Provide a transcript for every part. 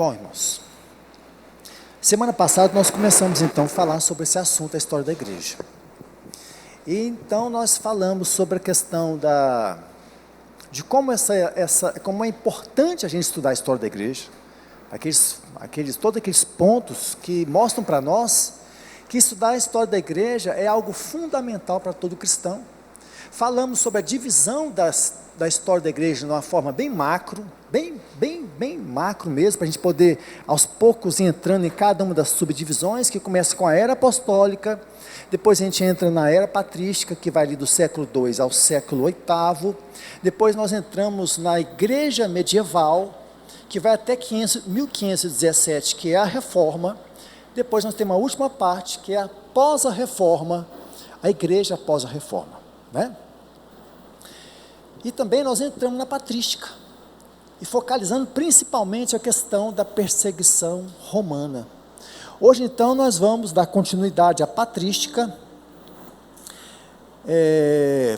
Bom, irmãos, semana passada nós começamos então a falar sobre esse assunto, a história da igreja. E então nós falamos sobre a questão de como como é importante a gente estudar a história da igreja, todos aqueles pontos que mostram para nós que estudar a história da igreja é algo fundamental para todo cristão. Falamos sobre a divisão da história da igreja de uma forma bem macro, bem macro mesmo, para a gente poder aos poucos ir entrando em cada uma das subdivisões, que começa com a era apostólica, depois a gente entra na era patrística, que vai ali do século II ao século VIII, depois nós entramos na igreja medieval, que vai até 1517, que é a reforma, depois nós temos a última parte, que é após a reforma, a igreja após a reforma, né? E também nós entramos na patrística, e focalizando principalmente a questão da perseguição romana. Hoje então nós vamos dar continuidade à patrística,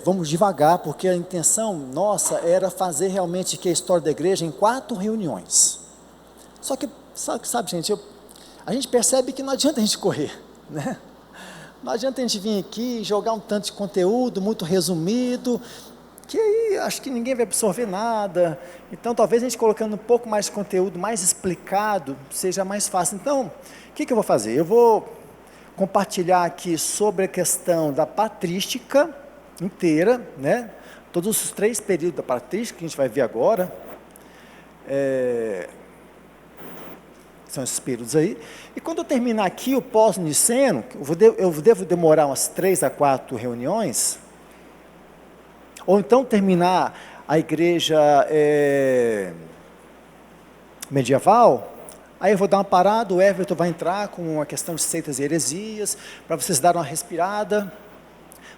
vamos devagar, porque a intenção nossa era fazer realmente que a história da igreja em 4 reuniões. Só que, sabe gente, a gente percebe que não adianta a gente correr, né? Não adianta a gente vir aqui jogar um tanto de conteúdo muito resumido, que aí acho que ninguém vai absorver nada. Então talvez a gente colocando um pouco mais de conteúdo, mais explicado, seja mais fácil. Então, o que eu vou fazer? Eu vou compartilhar aqui sobre a questão da patrística inteira, né? Todos os 3 períodos da patrística que a gente vai ver agora, são esses períodos aí. E quando eu terminar aqui o pós-niceno, eu devo demorar umas 3 a 4 reuniões, ou então terminar a igreja medieval, aí eu vou dar uma parada, o Everton vai entrar com a questão de seitas e heresias, para vocês darem uma respirada,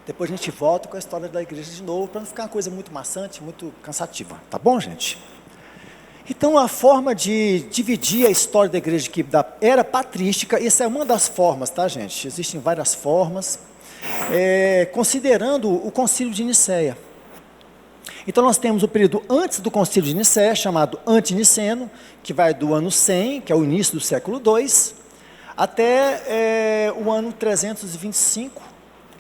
depois a gente volta com a história da igreja de novo, para não ficar uma coisa muito maçante, muito cansativa, tá bom, gente? Então, a forma de dividir a história da igreja aqui, da era patrística, essa é uma das formas, tá, gente? Existem várias formas, considerando o concílio de Nicéia. Então, nós temos o período antes do concílio de Nicéia, chamado antiniceno, que vai do ano 100, que é o início do século II, até o ano 325,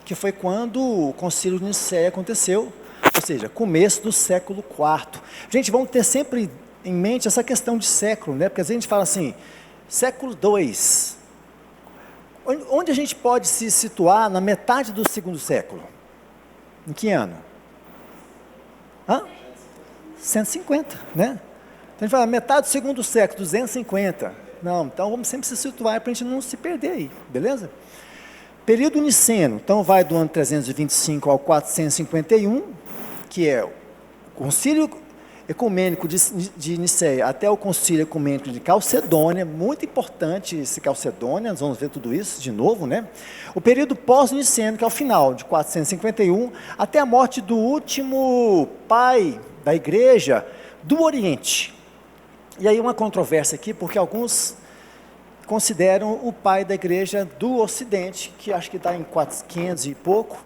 que foi quando o concílio de Nicéia aconteceu, ou seja, começo do século IV. Gente, vamos ter sempre em mente essa questão de século, né? Porque às vezes a gente fala assim, século II, onde a gente pode se situar na metade do segundo século? Em que ano? 150, né? Então a gente fala, metade do segundo século, 250. Não, então vamos sempre se situar para a gente não se perder aí, beleza? Período niceno, então vai do ano 325 ao 451, que é o concílio ecumênico de Nicéia até o concílio ecumênico de Calcedônia, muito importante esse Calcedônia, nós vamos ver tudo isso de novo, né? O período pós-niceno, que é o final, de 451, até a morte do último pai da igreja do Oriente. E aí uma controvérsia aqui, porque alguns consideram o pai da igreja do Ocidente, que acho que está em 400 e pouco,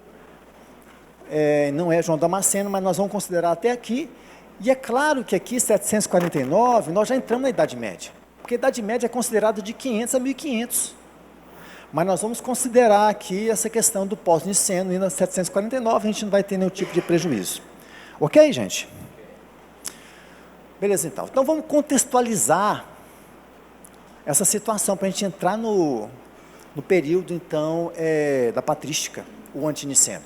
não é João Damasceno, mas nós vamos considerar até aqui. E é claro que aqui, 749, nós já entramos na Idade Média, porque a Idade Média é considerada de 500 a 1500, mas nós vamos considerar aqui essa questão do pós-niceno, indo a 749, a gente não vai ter nenhum tipo de prejuízo. Ok, gente? Beleza, então. Então vamos contextualizar essa situação, para a gente entrar no período, então, da patrística, o antiniceno.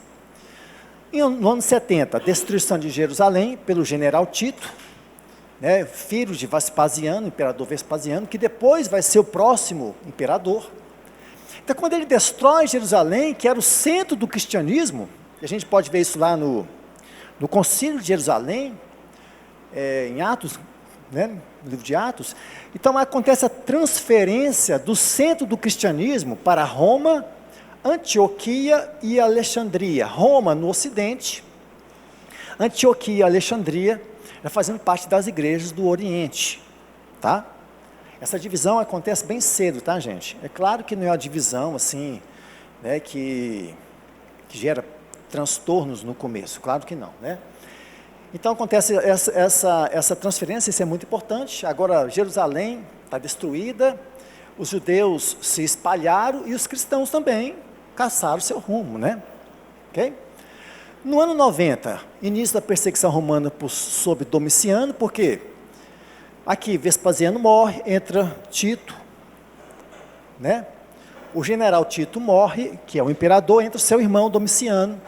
No ano 70, a destruição de Jerusalém pelo general Tito, né, filho de Vespasiano, imperador Vespasiano, que depois vai ser o próximo imperador. Então, quando ele destrói Jerusalém, que era o centro do cristianismo, e a gente pode ver isso lá no concílio de Jerusalém, em Atos, né, no livro de Atos, então acontece a transferência do centro do cristianismo para Roma, Antioquia e Alexandria. Roma no ocidente, Antioquia e Alexandria já fazendo parte das igrejas do Oriente, tá? Essa divisão acontece bem cedo, tá, gente? É claro que não é uma divisão assim, né, que gera transtornos no começo, claro que não, né? Então acontece essa transferência, isso é muito importante. Agora Jerusalém está destruída, os judeus se espalharam e os cristãos também caçaram seu rumo, né? Ok? No ano 90, início da perseguição romana sob Domiciano, por quê? Aqui Vespasiano morre, entra Tito, né? O general Tito morre, que é o imperador, entra seu irmão Domiciano,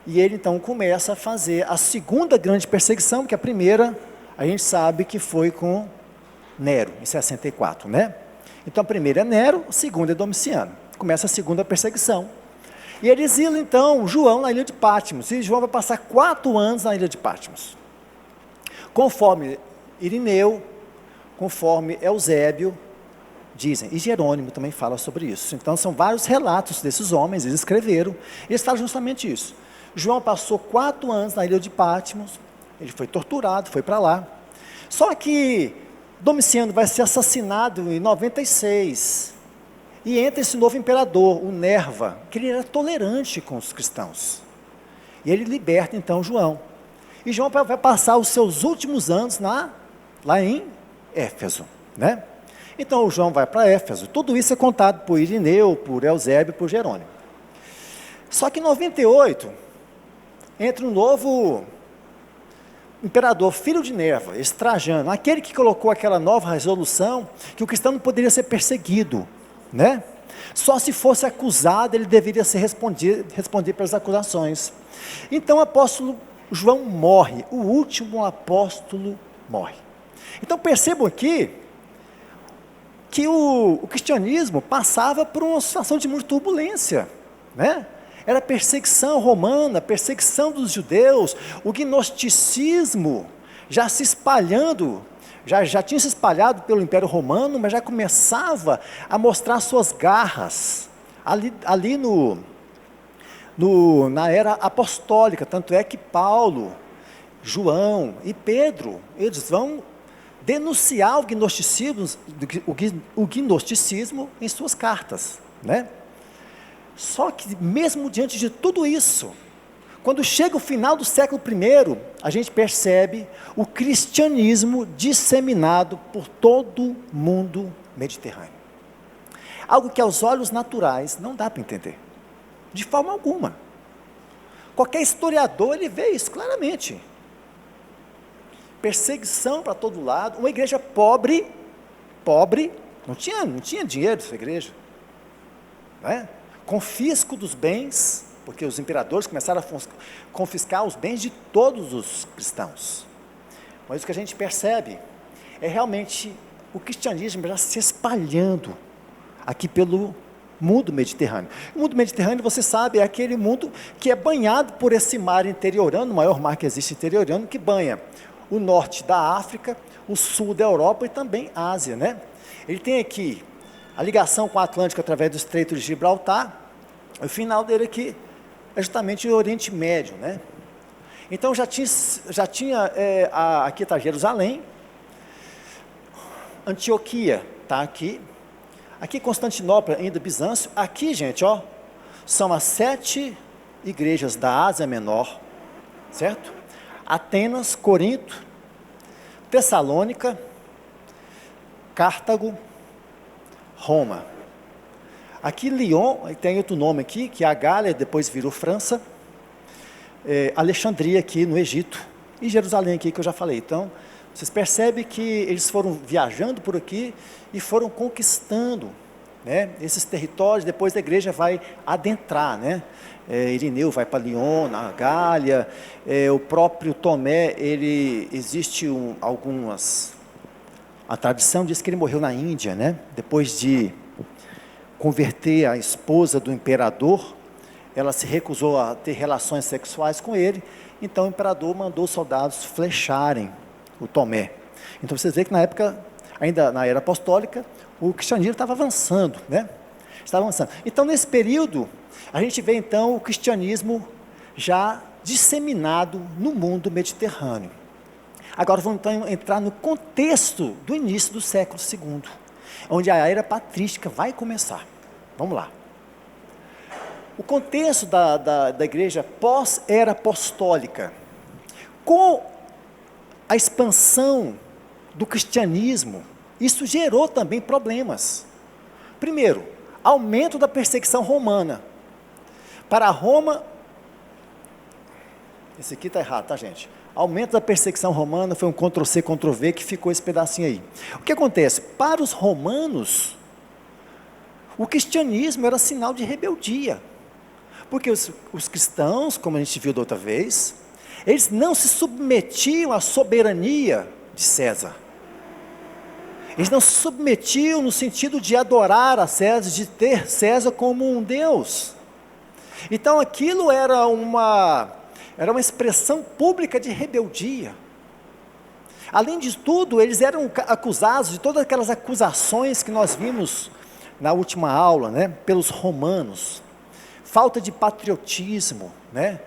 e ele então começa a fazer a segunda grande perseguição, que a primeira, a gente sabe que foi com Nero, em 64, né? Então a primeira é Nero, a segunda é Domiciano. Começa a segunda perseguição. E ele exila então João na ilha de Patmos, e João vai passar 4 anos na ilha de Patmos. Conforme Irineu, conforme Eusébio, dizem, e Jerônimo também fala sobre isso. Então são vários relatos desses homens, eles escreveram, eles falam justamente isso. João passou 4 anos na ilha de Patmos, ele foi torturado, foi para lá. Só que Domiciano vai ser assassinado em 96, e entra esse novo imperador, o Nerva, que ele era tolerante com os cristãos. E ele liberta então João. E João vai passar os seus últimos anos lá em Éfeso, né? Então o João vai para Éfeso. Tudo isso é contado por Irineu, por Eusébio, por Jerônimo. Só que em 98, entra um novo imperador, filho de Nerva, esse Trajano, aquele que colocou aquela nova resolução, que o cristão não poderia ser perseguido, né? Só se fosse acusado, ele deveria responder pelas acusações. Então o apóstolo João morre, o último apóstolo morre. Então percebam aqui, que o cristianismo passava por uma situação de muita turbulência, né? Era perseguição romana, perseguição dos judeus, o gnosticismo já se espalhando, já tinha se espalhado pelo Império Romano, mas já começava a mostrar suas garras, ali na era apostólica, tanto é que Paulo, João e Pedro, eles vão denunciar o gnosticismo em suas cartas, né? Só que mesmo diante de tudo isso, quando chega o final do século I, a gente percebe o cristianismo disseminado por todo o mundo mediterrâneo. Algo que aos olhos naturais não dá para entender, de forma alguma. Qualquer historiador, ele vê isso claramente. Perseguição para todo lado, uma igreja pobre, não tinha dinheiro essa igreja, né? Confisco dos bens, porque os imperadores começaram a confiscar os bens de todos os cristãos. Mas o que a gente percebe é realmente o cristianismo já se espalhando aqui pelo mundo mediterrâneo. O mundo mediterrâneo, você sabe, é aquele mundo que é banhado por esse mar interiorano, o maior mar que existe interiorano, que banha o norte da África, o sul da Europa e também a Ásia, né? Ele tem aqui a ligação com o Atlântico através do Estreito de Gibraltar, o final dele aqui é justamente o Oriente Médio, né? Então já tinha aqui está Jerusalém, Antioquia está aqui Constantinopla, ainda Bizâncio, aqui gente, ó, são as 7 igrejas da Ásia Menor, certo? Atenas, Corinto, Tessalônica, Cartago, Roma. Aqui Lyon, tem outro nome aqui, que é a Gália, depois virou França, Alexandria aqui no Egito, e Jerusalém aqui que eu já falei. Então, vocês percebem que eles foram viajando por aqui e foram conquistando, né, esses territórios. Depois a igreja vai adentrar, né? Irineu vai para Lyon, na Gália, o próprio Tomé, a tradição diz que ele morreu na Índia, né? Depois de converter a esposa do imperador, ela se recusou a ter relações sexuais com ele, então o imperador mandou os soldados flecharem o Tomé. Então vocês veem que na época, ainda na era apostólica, o cristianismo estava avançando, né? Estava avançando. Então nesse período, a gente vê então o cristianismo já disseminado no mundo mediterrâneo. Agora vamos então entrar no contexto do início do século II, onde a era patrística vai começar. Vamos lá. O contexto da igreja pós-era apostólica. com a expansão do cristianismo, isso gerou também problemas. Primeiro, aumento da perseguição romana. Para Roma, esse aqui está errado, tá, gente? Aumento da perseguição romana, foi um Ctrl+C, Ctrl+V, que ficou esse pedacinho aí. O que acontece? Para os romanos, o cristianismo era sinal de rebeldia. Porque os cristãos, como a gente viu da outra vez, eles não se submetiam à soberania de César. Eles não se submetiam no sentido de adorar a César, de ter César como um Deus. Então aquilo era uma expressão pública de rebeldia. Além de tudo, eles eram acusados de todas aquelas acusações que nós vimos na última aula, né, pelos romanos. Falta de patriotismo, né,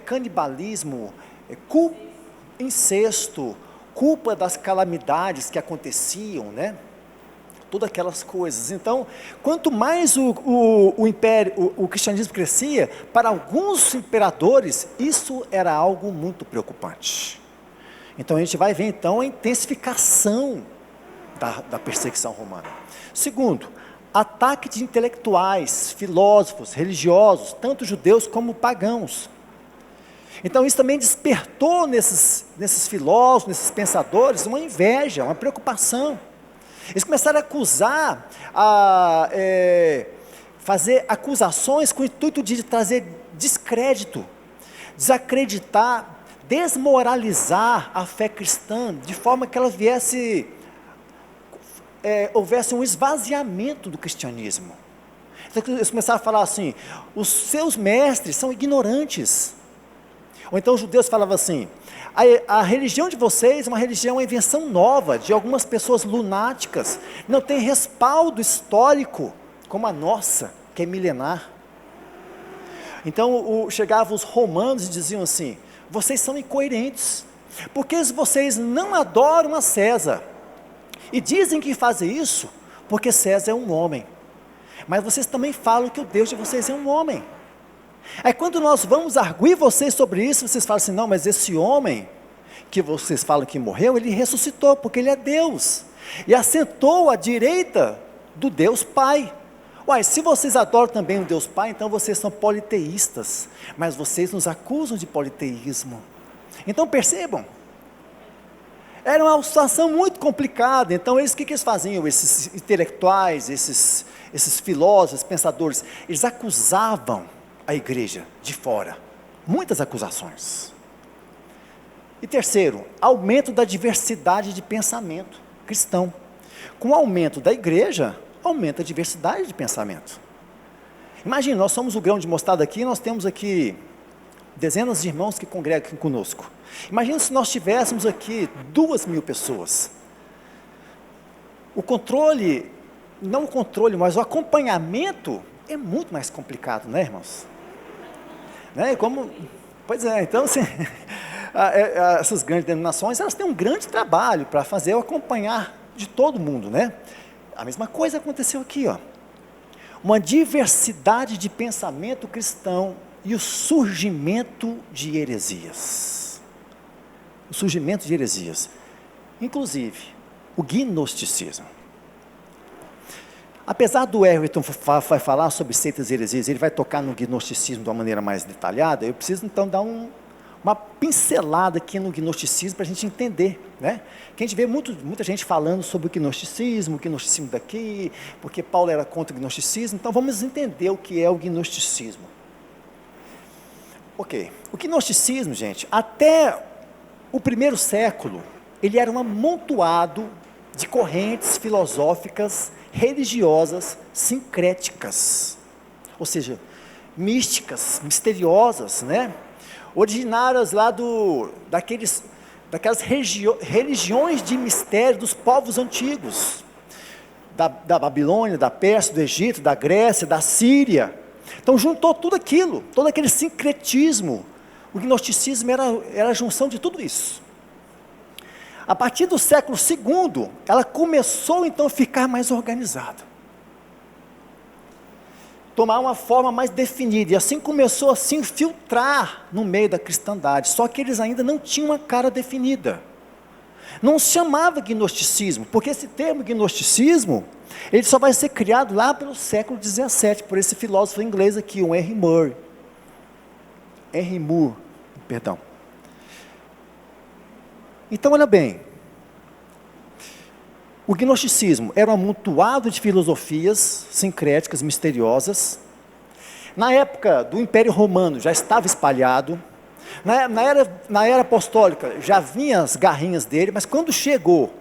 canibalismo, incesto, culpa das calamidades que aconteciam, né, todas aquelas coisas. Então, quanto mais o império, o cristianismo crescia, para alguns imperadores, isso era algo muito preocupante. Então, a gente vai ver, então, a intensificação da perseguição romana. Segundo, ataque de intelectuais, filósofos, religiosos, tanto judeus como pagãos. Então, isso também despertou nesses filósofos, nesses pensadores, uma inveja, uma preocupação. Eles começaram a acusar, fazer acusações com o intuito de trazer descrédito, desacreditar, desmoralizar a fé cristã, de forma que ela houvesse um esvaziamento do cristianismo. Então, eles começaram a falar assim: os seus mestres são ignorantes. Ou então os judeus falavam assim: a religião de vocês é uma religião, uma invenção nova, de algumas pessoas lunáticas, não tem respaldo histórico, como a nossa, que é milenar. Então chegavam os romanos e diziam assim: vocês são incoerentes, porque vocês não adoram a César, e dizem que fazem isso, porque César é um homem, mas vocês também falam que o Deus de vocês é um homem. Aí quando nós vamos arguir vocês sobre isso, vocês falam assim: não, mas esse homem, que vocês falam que morreu, ele ressuscitou, porque ele é Deus, e assentou à direita do Deus Pai. Uai, se vocês adoram também o Deus Pai, então vocês são politeístas, mas vocês nos acusam de politeísmo. Então percebam, era uma situação muito complicada. Então o que eles faziam? Esses intelectuais, esses filósofos, pensadores, eles acusavam a igreja de fora, muitas acusações. E terceiro, aumento da diversidade de pensamento cristão. Com o aumento da igreja, aumenta a diversidade de pensamento. Imagina, nós somos o grão de mostarda aqui, nós temos aqui dezenas de irmãos que congregam aqui conosco. Imagina se nós tivéssemos aqui 2.000 pessoas. O controle, não o controle, mas o acompanhamento é muito mais complicado, né, irmãos? Né? Pois é, então assim, essas grandes denominações, elas têm um grande trabalho para fazer o acompanhar de todo mundo, né? A mesma coisa aconteceu aqui, ó. Uma diversidade de pensamento cristão e o surgimento de heresias. O surgimento de heresias. Inclusive, o gnosticismo. Apesar do Everton vai falar sobre seitas e heresias, ele vai tocar no gnosticismo de uma maneira mais detalhada, eu preciso então dar uma pincelada aqui no gnosticismo para a gente entender, né? Que a gente vê muita gente falando sobre o gnosticismo daqui, porque Paulo era contra o gnosticismo, então vamos entender o que é o gnosticismo. Ok, o gnosticismo, gente, até o 1º século, ele era um amontoado de correntes filosóficas, religiosas, sincréticas, ou seja, místicas, misteriosas, né? Originárias lá daquelas religiões de mistério dos povos antigos, da Babilônia, da Pérsia, do Egito, da Grécia, da Síria. Então juntou tudo aquilo, todo aquele sincretismo. O gnosticismo era a junção de tudo isso. A partir do século II, ela começou então a ficar mais organizada. tomar uma forma mais definida, e assim começou a se infiltrar no meio da cristandade, só que eles ainda não tinham uma cara definida. Não se chamava gnosticismo, porque esse termo gnosticismo, ele só vai ser criado lá pelo século XVII, por esse filósofo inglês aqui, o Henry Moore. Perdão. Então, olha bem, o gnosticismo era um amontoado de filosofias sincréticas, misteriosas. Na época do Império Romano já estava espalhado. Na era apostólica já vinha as garrinhas dele, mas quando chegou,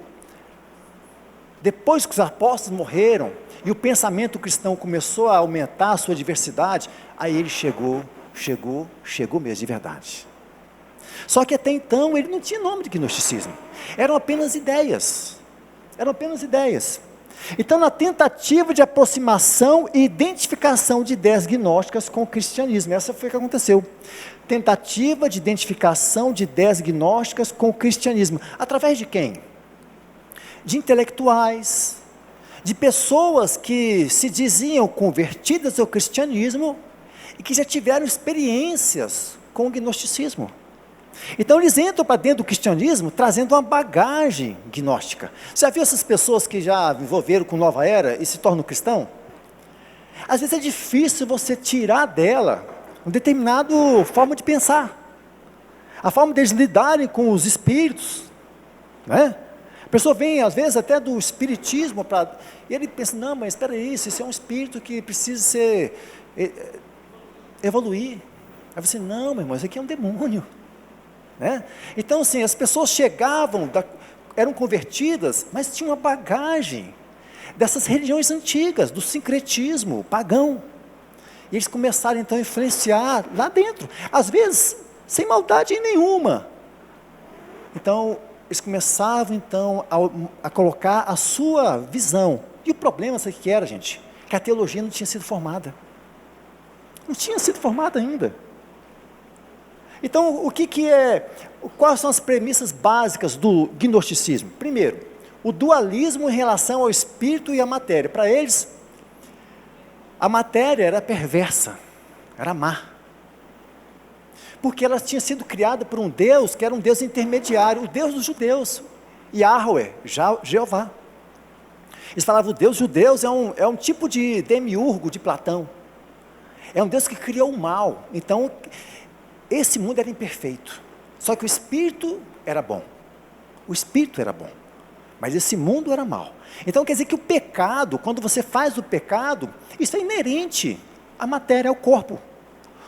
depois que os apóstolos morreram, e o pensamento cristão começou a aumentar a sua diversidade, aí ele chegou mesmo de verdade. Só que até então ele não tinha nome de gnosticismo, eram apenas ideias. Então, na tentativa de aproximação e identificação de ideias gnósticas com o cristianismo, essa foi o que aconteceu. Tentativa de identificação de ideias gnósticas com o cristianismo. Através de quem? De intelectuais, de pessoas que se diziam convertidas ao cristianismo e que já tiveram experiências com o gnosticismo. Então eles entram para dentro do cristianismo trazendo uma bagagem gnóstica. Você já viu essas pessoas que já envolveram com nova era e se tornam cristão? Às vezes é difícil você tirar dela uma determinada forma de pensar, a forma deles lidarem com os espíritos, né? A pessoa vem às vezes até do espiritismo, e ele pensa, não, mas espera aí, isso é um espírito que precisa evoluir. Aí você, não, meu irmão, isso aqui é um demônio. Né? Então, assim, as pessoas chegavam, eram convertidas, mas tinham uma bagagem dessas religiões antigas, do sincretismo pagão. E eles começaram então a influenciar lá dentro, às vezes sem maldade nenhuma. Então, eles começavam então a colocar a sua visão. E o problema, sabe o que era, gente? Que a teologia não tinha sido formada. Não tinha sido formada ainda. Então, quais são as premissas básicas do gnosticismo? Primeiro, o dualismo em relação ao espírito e à matéria. Para eles, a matéria era perversa, era má. Porque ela tinha sido criada por um Deus, que era um Deus intermediário, o Deus dos judeus, Yahweh, Jeová. Eles falavam, o Deus dos judeus é um tipo de demiurgo de Platão. É um Deus que criou o mal. Então, esse mundo era imperfeito, só que o espírito era bom, mas esse mundo era mau. Então quer dizer que o pecado, quando você faz o pecado, isso é inerente à matéria, ao corpo.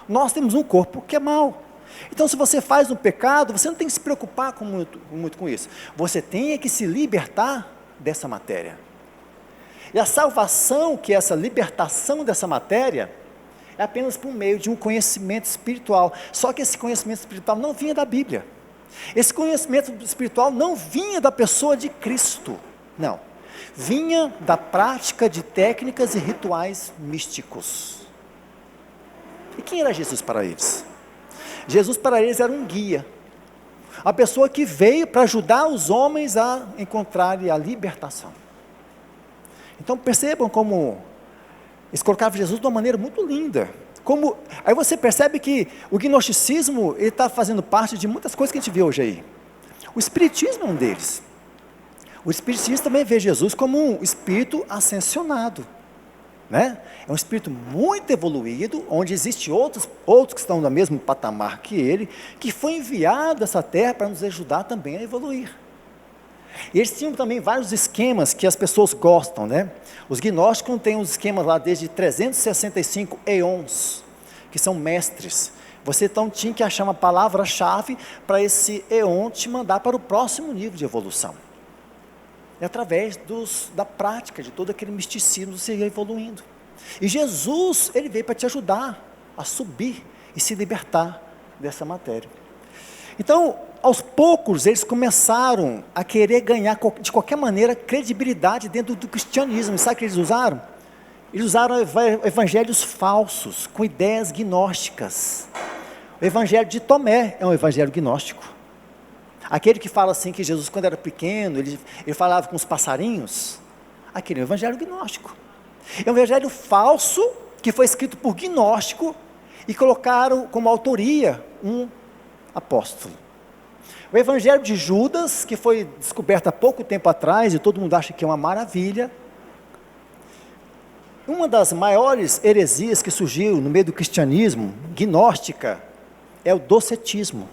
Nós temos um corpo que é mau. Então se você faz um pecado, você não tem que se preocupar muito com isso, você tem que se libertar dessa matéria. E a salvação, que é essa libertação dessa matéria, é apenas por meio de um conhecimento espiritual. Só que esse conhecimento espiritual não vinha da Bíblia. Esse conhecimento espiritual não vinha da pessoa de Cristo. Não. Vinha da prática de técnicas e rituais místicos. E quem era Jesus para eles? Jesus para eles era um guia. A pessoa que veio para ajudar os homens a encontrarem a libertação. Então percebam como eles colocavam Jesus de uma maneira muito linda. Aí você percebe que o gnosticismo está fazendo parte de muitas coisas que a gente vê hoje aí. O espiritismo é um deles. O espiritismo também vê Jesus como um espírito ascensionado. Né? É um espírito muito evoluído, onde existem outros que estão no mesmo patamar que ele, que foi enviado a essa terra para nos ajudar também a evoluir. E eles tinham também vários esquemas que as pessoas gostam, né? Os gnósticos têm uns esquemas lá desde 365 eons, que são mestres. Você então tinha que achar uma palavra-chave para esse eon te mandar para o próximo nível de evolução. E através da prática, de todo aquele misticismo, você ia evoluindo. E Jesus, ele veio para te ajudar a subir e se libertar dessa matéria. Então, aos poucos, eles começaram a querer ganhar, de qualquer maneira, credibilidade dentro do cristianismo. E sabe o que eles usaram? Eles usaram evangelhos falsos, com ideias gnósticas. O evangelho de Tomé é um evangelho gnóstico. Aquele que fala assim, que Jesus, quando era pequeno, ele falava com os passarinhos, aquele é um evangelho gnóstico. É um evangelho falso, que foi escrito por gnóstico e colocaram como autoria um apóstolo. O Evangelho de Judas, que foi descoberto há pouco tempo atrás, e todo mundo acha que é uma maravilha. Uma das maiores heresias que surgiu no meio do cristianismo, gnóstica, é o docetismo.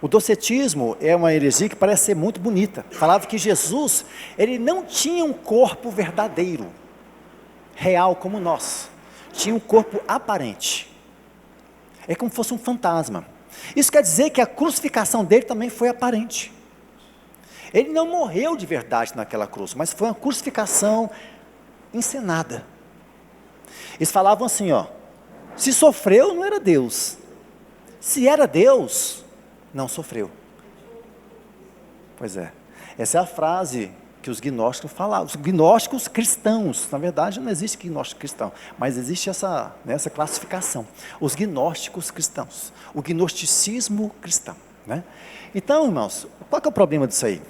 O docetismo é uma heresia que parece ser muito bonita. Falava que Jesus, ele não tinha um corpo verdadeiro, real como nós. Tinha um corpo aparente. É como se fosse um fantasma. Isso quer dizer que a crucificação dele também foi aparente. Ele não morreu de verdade naquela cruz, mas foi uma crucificação encenada. Eles falavam assim, se sofreu não era Deus. Se era Deus, não sofreu. Pois é, essa é a frase que os gnósticos falavam, os gnósticos cristãos. Na verdade não existe gnóstico cristão, mas existe essa classificação, os gnósticos cristãos, o gnosticismo cristão, né? Então, irmãos, qual que é o problema disso aí?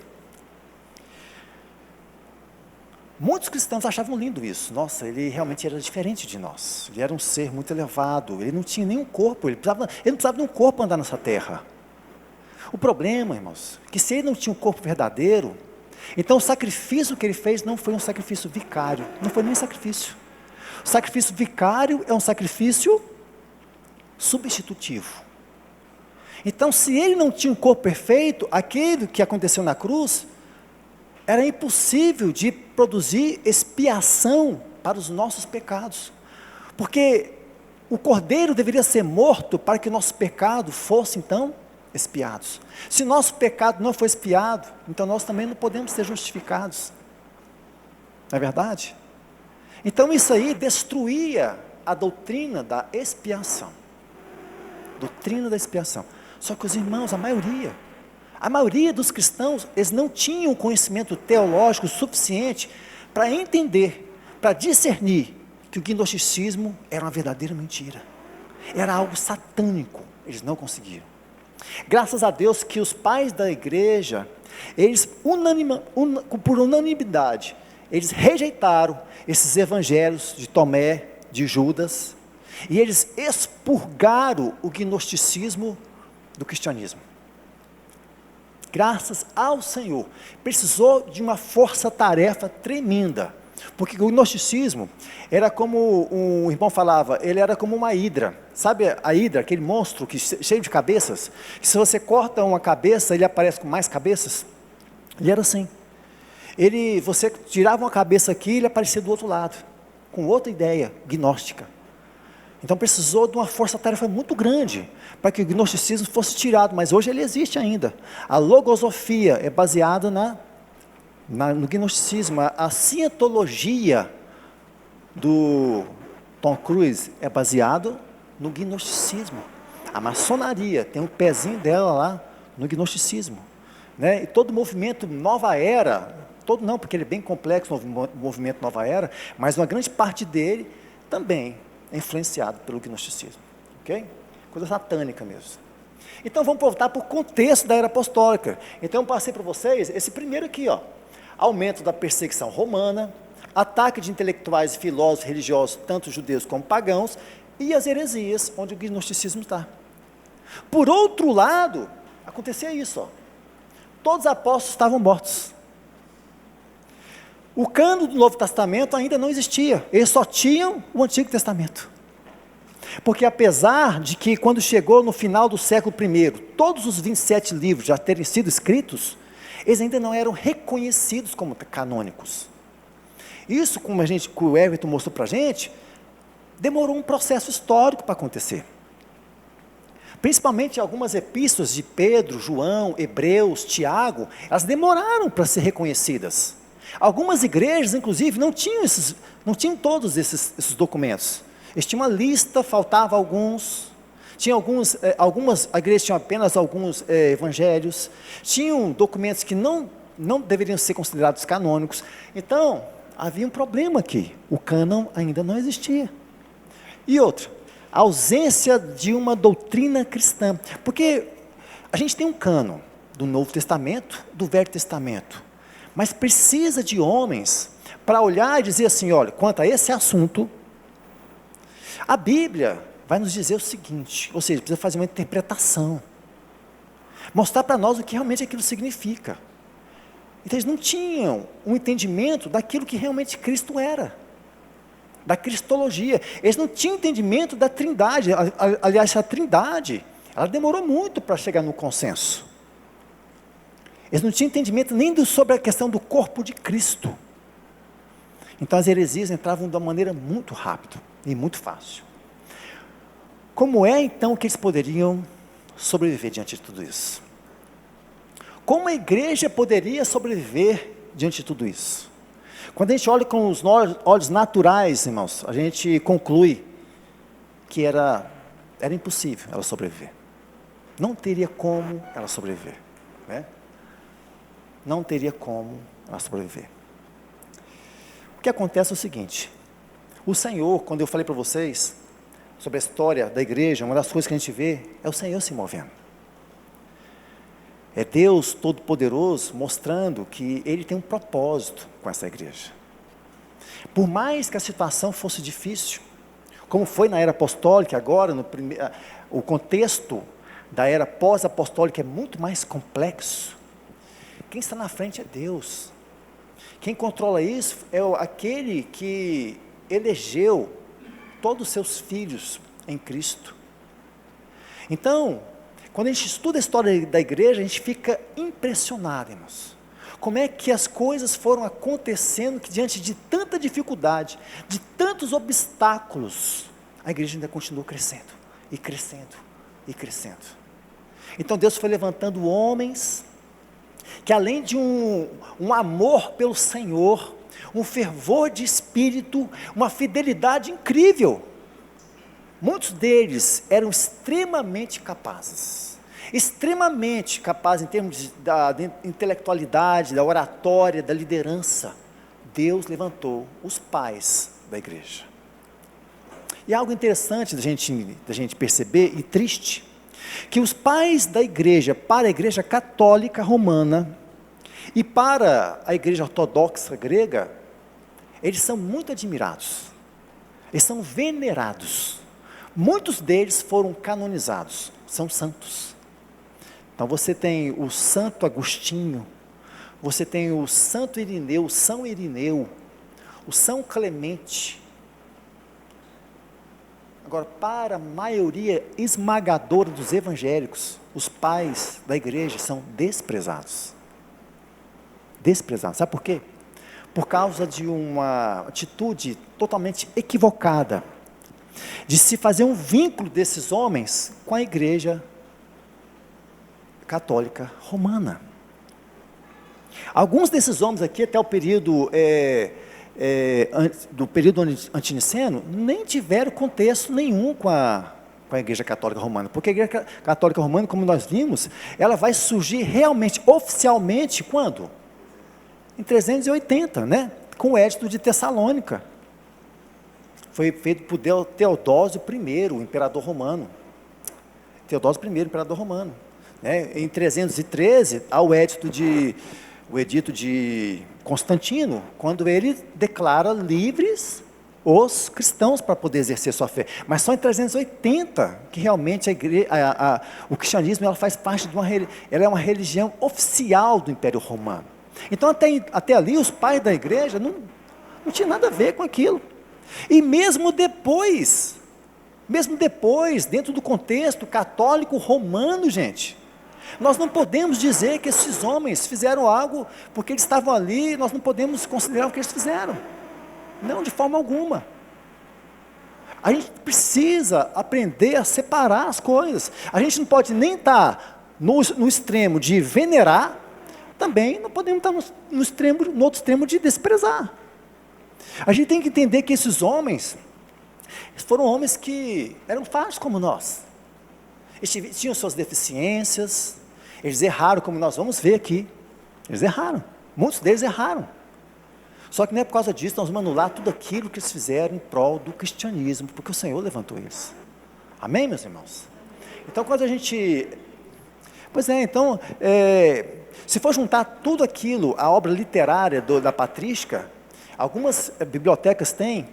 Muitos cristãos achavam lindo isso. Nossa, ele realmente era diferente de nós, ele era um ser muito elevado, ele não tinha nenhum corpo, ele não precisava de um corpo para andar nessa terra. O problema, irmãos, que se ele não tinha um corpo verdadeiro, então o sacrifício que ele fez não foi um sacrifício vicário, não foi nem sacrifício. O sacrifício vicário é um sacrifício substitutivo. Então, se ele não tinha um corpo perfeito, aquilo que aconteceu na cruz, era impossível de produzir expiação para os nossos pecados, porque o cordeiro deveria ser morto para que o nosso pecado fosse então expiados. Se nosso pecado não foi expiado, então nós também não podemos ser justificados, não é verdade? Então isso aí destruía a doutrina da expiação, só que os irmãos, a maioria dos cristãos, eles não tinham conhecimento teológico suficiente para entender, para discernir que o gnosticismo era uma verdadeira mentira, era algo satânico. Eles não conseguiram. Graças a Deus que os pais da igreja, eles por unanimidade, eles rejeitaram esses evangelhos de Tomé, de Judas, e eles expurgaram o gnosticismo do cristianismo. Graças ao Senhor. Precisou de uma força-tarefa tremenda, porque o gnosticismo era como, um irmão falava, ele era como uma hidra. Sabe a hidra, aquele monstro cheio de cabeças, que se você corta uma cabeça, ele aparece com mais cabeças? Ele era assim. Você tirava uma cabeça aqui, ele aparecia do outro lado, com outra ideia gnóstica. Então precisou de uma força-tarefa muito grande para que o gnosticismo fosse tirado, mas hoje ele existe ainda. A logosofia é baseada no gnosticismo, a cientologia do Tom Cruise é baseado no gnosticismo. A maçonaria tem um pezinho dela lá no gnosticismo, né? E todo o movimento Nova Era, todo não, porque ele é bem complexo, o movimento Nova Era, mas uma grande parte dele também é influenciado pelo gnosticismo, ok? Coisa satânica mesmo. Então vamos voltar para o contexto da era apostólica. Então eu passei para vocês esse primeiro aqui, aumento da perseguição romana, ataque de intelectuais e filósofos religiosos, tanto judeus como pagãos, e as heresias, onde o gnosticismo está. Por outro lado, acontecia isso, todos os apóstolos estavam mortos. O cânon do Novo Testamento ainda não existia, eles só tinham o Antigo Testamento. Porque apesar de que quando chegou no final do século I, todos os 27 livros já terem sido escritos, eles ainda não eram reconhecidos como canônicos. Isso, como o Everton mostrou para a gente, demorou um processo histórico para acontecer. Principalmente algumas epístolas de Pedro, João, Hebreus, Tiago, elas demoraram para ser reconhecidas. Algumas igrejas, inclusive, não tinham todos esses documentos. Eles tinham uma lista, faltava alguns. Tinha algumas igrejas tinham apenas alguns evangelhos. Tinham documentos que não deveriam ser considerados canônicos. Então, havia um problema aqui. O cânon ainda não existia. E outra, a ausência de uma doutrina cristã. Porque a gente tem um cânon do Novo Testamento, do Velho Testamento. Mas precisa de homens para olhar e dizer assim, olha, quanto a esse assunto, A Bíblia vai nos dizer o seguinte, ou seja, precisa fazer uma interpretação, mostrar para nós o que realmente aquilo significa. Então eles não tinham um entendimento daquilo que realmente Cristo era, da cristologia. Eles não tinham entendimento da trindade. Aliás, a trindade, ela demorou muito para chegar no consenso. Eles não tinham entendimento nem sobre a questão do corpo de Cristo. Então as heresias entravam de uma maneira muito rápida e muito fácil. Como é então que eles poderiam sobreviver diante de tudo isso? Como a igreja poderia sobreviver diante de tudo isso? Quando a gente olha com os olhos naturais, irmãos, a gente conclui que era impossível ela sobreviver. Não teria como ela sobreviver, né? Não teria como ela sobreviver. O que acontece é o seguinte: o Senhor, quando eu falei para vocês sobre a história da igreja, uma das coisas que a gente vê é o Senhor se movendo. É Deus Todo-Poderoso mostrando que Ele tem um propósito com essa igreja. Por mais que a situação fosse difícil, como foi na era apostólica, agora, o contexto da era pós-apostólica é muito mais complexo. Quem está na frente é Deus. Quem controla isso é aquele que elegeu todos os seus filhos em Cristo. Então, quando a gente estuda a história da igreja, a gente fica impressionado, irmãos. Como é que as coisas foram acontecendo, que diante de tanta dificuldade, de tantos obstáculos, a igreja ainda continuou crescendo, e crescendo, e crescendo. Então Deus foi levantando homens, que além de um amor pelo Senhor, um fervor de espírito, uma fidelidade incrível, muitos deles eram extremamente capazes em termos da intelectualidade, da oratória, da liderança. Deus levantou os pais da igreja. E algo interessante da gente perceber, e triste, que os pais da igreja, para a igreja católica romana, e para a igreja ortodoxa grega, eles são muito admirados, eles são venerados. Muitos deles foram canonizados, são santos. Então você tem o Santo Agostinho, você tem o Santo Irineu, o São Irineu, o São Clemente. Agora, para a maioria esmagadora dos evangélicos, os pais da igreja são desprezados. Desprezados, sabe por quê? Por causa de uma atitude totalmente equivocada, de se fazer um vínculo desses homens com a igreja católica romana. Alguns desses homens aqui, até o período do período antiniceno, nem tiveram contexto nenhum com a igreja católica romana, porque a igreja católica romana, como nós vimos, ela vai surgir realmente, oficialmente, quando? Em 380, né? Com o Edito de Tessalônica. Foi feito por Teodósio I, o imperador romano. Teodósio I, imperador romano. Em 313, há o edito de Constantino, quando ele declara livres os cristãos para poder exercer sua fé. Mas só em 380 que realmente o cristianismo ela faz parte de ela é uma religião oficial do Império Romano. Então até ali os pais da igreja não tinham nada a ver com aquilo. E mesmo depois, dentro do contexto católico romano, gente, nós não podemos dizer que esses homens fizeram algo porque eles estavam ali, nós não podemos considerar o que eles fizeram. Não, de forma alguma. A gente precisa aprender a separar as coisas. A gente não pode nem estar no extremo de venerar, também não podemos estar no outro extremo de desprezar. A gente tem que entender que esses homens foram homens que eram falhos como nós. Eles tinham suas deficiências, eles erraram, como nós vamos ver aqui. Eles erraram, muitos deles erraram. Só que não é por causa disso, nós vamos anular tudo aquilo que eles fizeram em prol do cristianismo, porque o Senhor levantou eles. Amém, meus irmãos? Então, quando a gente... se for juntar tudo aquilo, a obra literária da patrística, Algumas bibliotecas têm,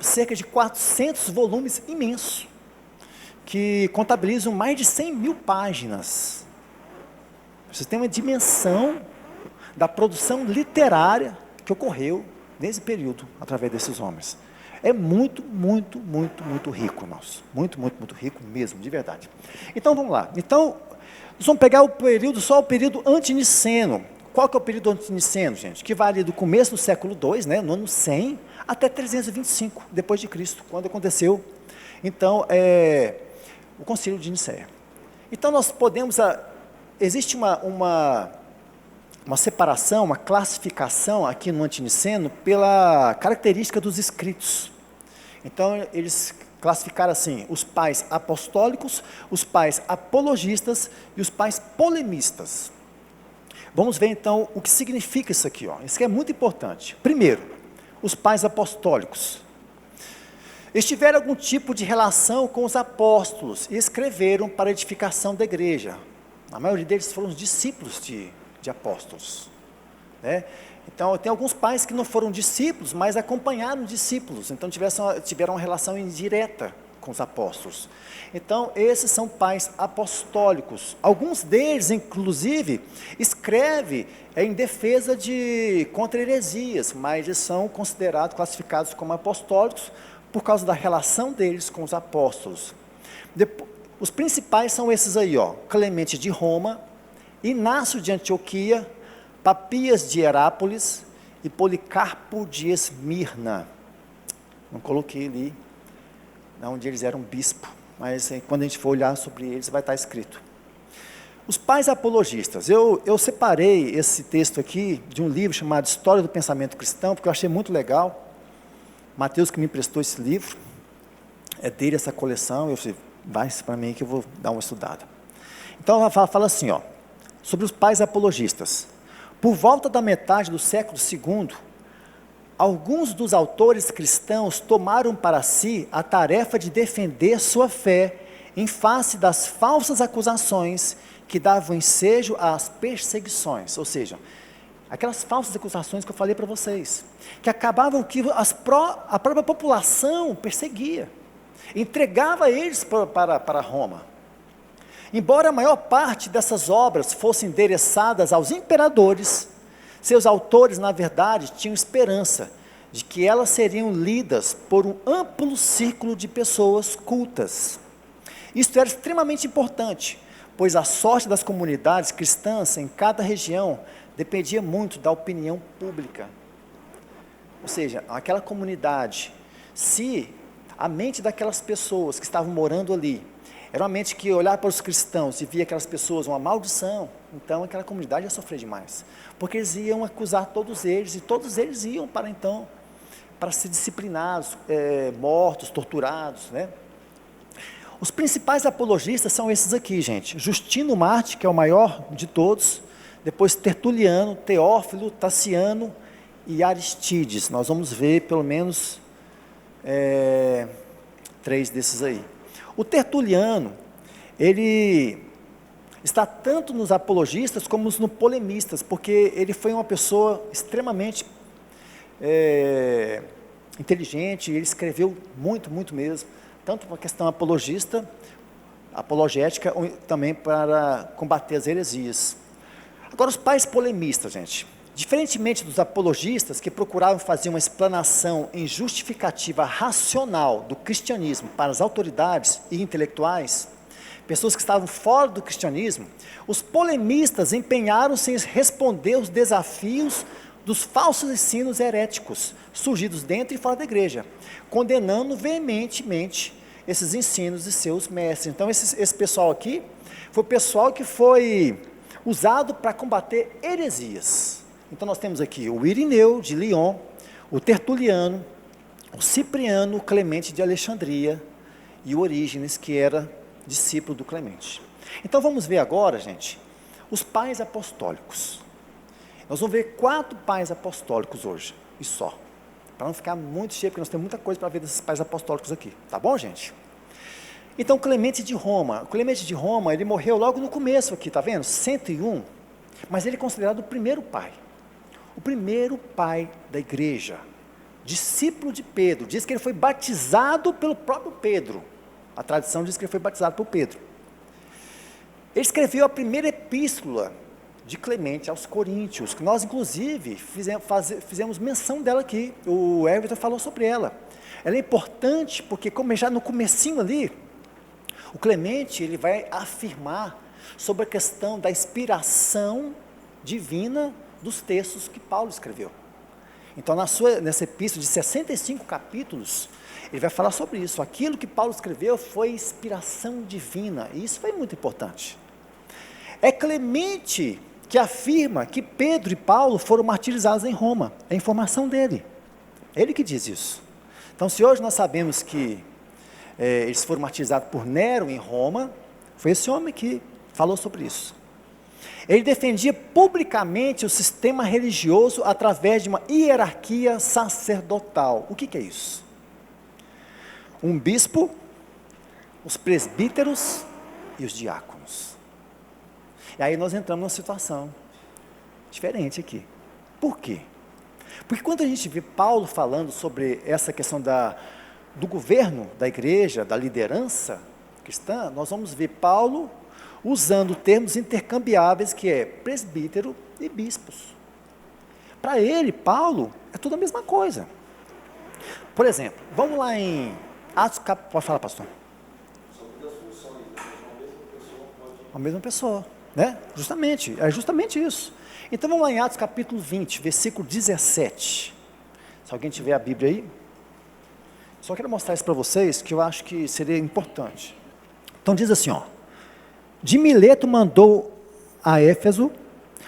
cerca de 400 volumes imensos, que contabilizam mais de 100 mil páginas. Você tem uma dimensão da produção literária que ocorreu nesse período, através desses homens. É muito, muito, muito, muito rico, irmãos. Muito, muito, muito rico mesmo, de verdade. Então, vamos lá. Então, nós vamos pegar só o período antiniceno. Qual que é o período antiniceno, gente? Que vai ali do começo do século II, né, no ano 100, até 325, depois de Cristo, quando aconteceu, então, o Concílio de Nicéia. Então, nós podemos, existe uma separação, uma classificação aqui no antiniceno pela característica dos escritos. Então, eles classificaram assim, os pais apostólicos, os pais apologistas e os pais polemistas. Vamos ver então o que significa isso aqui, ó. Isso aqui é muito importante. Primeiro, os pais apostólicos. Eles tiveram algum tipo de relação com os apóstolos e escreveram para a edificação da igreja. A maioria deles foram os discípulos de apóstolos, né? Então, tem alguns pais que não foram discípulos, mas acompanharam discípulos, então tiveram uma relação indireta com os apóstolos. Então, esses são pais apostólicos. Alguns deles, inclusive, escrevem em defesa contra heresias, mas eles são considerados, classificados como apostólicos, por causa da relação deles com os apóstolos. Os principais são esses aí, ó, Clemente de Roma, Inácio de Antioquia, Papias de Herápolis e Policarpo de Esmirna. Não coloquei ali onde eles eram bispo, mas quando a gente for olhar sobre eles vai estar escrito. Os pais apologistas, eu separei esse texto aqui de um livro chamado História do Pensamento Cristão, porque eu achei muito legal. Mateus que me emprestou esse livro, é dele essa coleção, eu falei, vai para mim que eu vou dar uma estudada. Então ela fala assim, ó, sobre os pais apologistas. Por volta da metade do século II, alguns dos autores cristãos tomaram para si a tarefa de defender sua fé em face das falsas acusações que davam ensejo às perseguições, ou seja, aquelas falsas acusações que eu falei para vocês, que acabavam que a própria população perseguia, entregava eles para Roma. Embora a maior parte dessas obras fossem endereçadas aos imperadores, seus autores, na verdade, tinham esperança de que elas seriam lidas por um amplo círculo de pessoas cultas. Isso era extremamente importante, pois a sorte das comunidades cristãs em cada região dependia muito da opinião pública. Ou seja, aquela comunidade, se a mente daquelas pessoas que estavam morando ali, era uma mente que olhava para os cristãos e via aquelas pessoas uma maldição, então aquela comunidade ia sofrer demais, porque eles iam acusar todos eles, e todos eles iam para ser disciplinados, mortos, torturados, né? Os principais apologistas são esses aqui, gente. Justino Marte, que é o maior de todos, depois Tertuliano, Teófilo, Taciano e Aristides. Nós vamos ver pelo menos 3 desses aí. O Tertuliano, ele está tanto nos apologistas como nos polemistas, porque ele foi uma pessoa extremamente inteligente, ele escreveu muito, muito mesmo, tanto para a questão apologética, também para combater as heresias. Agora, os pais polemistas, gente, diferentemente dos apologistas, que procuravam fazer uma explanação em justificativa racional do cristianismo para as autoridades e intelectuais, pessoas que estavam fora do cristianismo, os polemistas empenharam-se em responder os desafios dos falsos ensinos heréticos, surgidos dentro e fora da igreja, condenando veementemente esses ensinos de seus mestres. Então, esse pessoal aqui, foi o pessoal que foi usado para combater heresias. Então, nós temos aqui o Irineu de Lyon, o Tertuliano, o Cipriano, o Clemente de Alexandria e o Orígenes, que era discípulo do Clemente. Então, vamos ver agora, gente, os pais apostólicos. Nós vamos ver 4 pais apostólicos hoje, e só, para não ficar muito cheio, porque nós temos muita coisa para ver desses pais apostólicos aqui, tá bom, gente? Então, Clemente de Roma, ele morreu logo no começo aqui, tá vendo? 101, mas ele é considerado o primeiro pai. o primeiro pai da igreja, discípulo de Pedro. Diz que ele foi batizado pelo próprio Pedro. A tradição diz que ele foi batizado por Pedro. Ele escreveu a primeira epístola de Clemente aos Coríntios, que nós inclusive fizemos menção dela aqui. O Everton falou sobre ela. Ela é importante porque, como já no comecinho ali, o Clemente ele vai afirmar sobre a questão da inspiração divina dos textos que Paulo escreveu. Então, nessa epístola de 65 capítulos, ele vai falar sobre isso. Aquilo que Paulo escreveu foi inspiração divina, e isso foi muito importante. É Clemente que afirma que Pedro e Paulo foram martirizados em Roma. É a informação dele. É ele que diz isso. Então, se hoje nós sabemos que eles foram martirizados por Nero em Roma, foi esse homem que falou sobre isso. Ele defendia publicamente o sistema religioso através de uma hierarquia sacerdotal. O que é isso? Um bispo, os presbíteros e os diáconos. E aí nós entramos numa situação diferente aqui. Por quê? Porque quando a gente vê Paulo falando sobre essa questão do governo da igreja, da liderança cristã, nós vamos ver Paulo usando termos intercambiáveis, que é presbítero e bispos. Para ele, Paulo, é tudo a mesma coisa. Por exemplo, vamos lá em Atos, pode falar, pastor? Sobre as funções, uma mesma pessoa pode... A mesma pessoa, né? É justamente isso. Então vamos lá em Atos capítulo 20, versículo 17. Se alguém tiver a Bíblia aí. Só quero mostrar isso para vocês, que eu acho que seria importante. Então diz assim, ó. De Mileto mandou a Éfeso